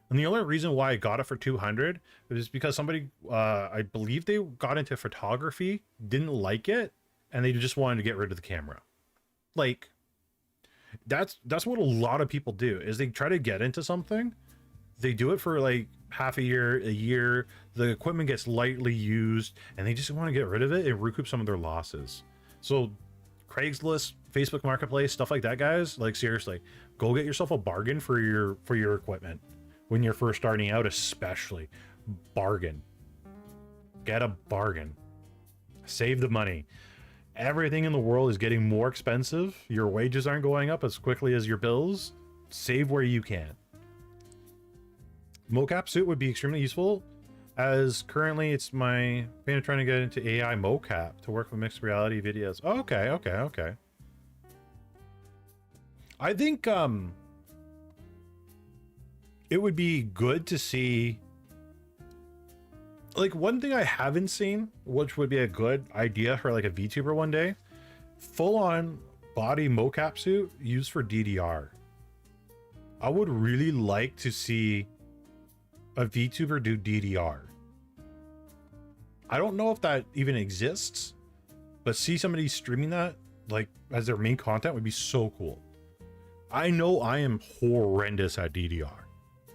And the only reason why I got it for 200 is because somebody, I believe they got into photography, didn't like it, and they just wanted to get rid of the camera. Like, that's what a lot of people do, is they try to get into something. They do it for like half a year, the equipment gets lightly used, and they just want to get rid of it and recoup some of their losses. So Craigslist, Facebook Marketplace, stuff like that, guys, like seriously, go get yourself a bargain for your equipment. When you're first starting out, especially, bargain. Get a bargain. Save the money. Everything in the world is getting more expensive. Your wages aren't going up as quickly as your bills. Save where you can. Mocap suit would be extremely useful, as currently it's my plan of trying to get into AI mocap to work with mixed reality videos. Oh, okay. I think it would be good to see, like, one thing I haven't seen, which would be a good idea for like a VTuber one day, full-on body mocap suit used for DDR. I would really like to see a VTuber do DDR. I don't know if that even exists, but see somebody streaming that like as their main content would be so cool. I know I am horrendous at DDR.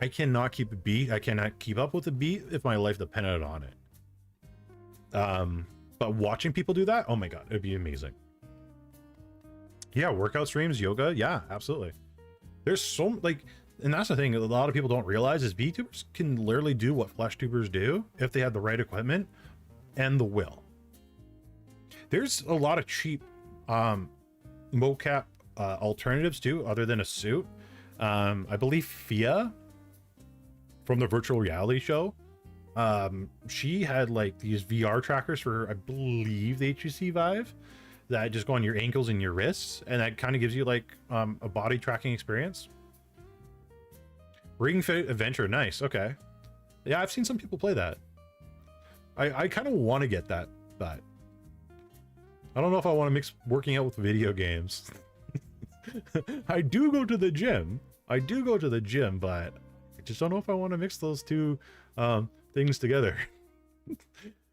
I cannot keep a beat. I cannot keep up with a beat if my life depended on it. But watching people do that, oh my god, it'd be amazing. Yeah, workout streams, yoga, yeah, absolutely. There's so like, and that's the thing a lot of people don't realize is VTubers can literally do what flash tubers do if they have the right equipment and the will. There's a lot of cheap mocap alternatives too, other than a suit. I believe Fia from the virtual reality show, she had like these VR trackers for, I believe, the HTC Vive that just go on your ankles and your wrists, and that kind of gives you like a body tracking experience. Ring Fit Adventure, nice. Okay, yeah, I've seen some people play that. I kind of want to get that, but I don't know if I want to mix working out with video games. I do go to the gym, but I just don't know if I want to mix those two things together.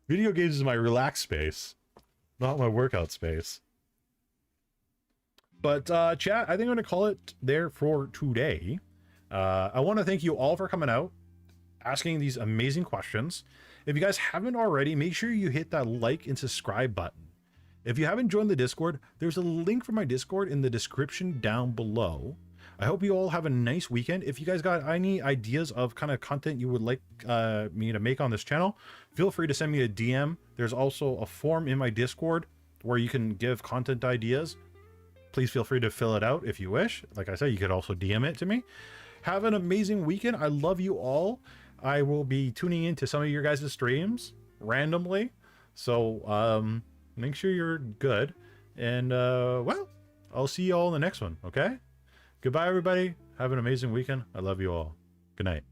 Video games is my relaxed space, not my workout space. But chat, I think I'm going to call it there for today. I want to thank you all for coming out, asking these amazing questions. If you guys haven't already, make sure you hit that like and subscribe button. If you haven't joined the Discord, there's a link for my Discord in the description down below. I hope you all have a nice weekend. If you guys got any ideas of kind of content you would like me to make on this channel, feel free to send me a DM. There's also a form in my Discord where you can give content ideas. Please feel free to fill it out if you wish. Like I said, you could also DM it to me. Have an amazing weekend. I love you all. I will be tuning into some of your guys' streams randomly. So make sure you're good. And well, I'll see you all in the next one, okay? Goodbye, everybody. Have an amazing weekend. I love you all. Good night.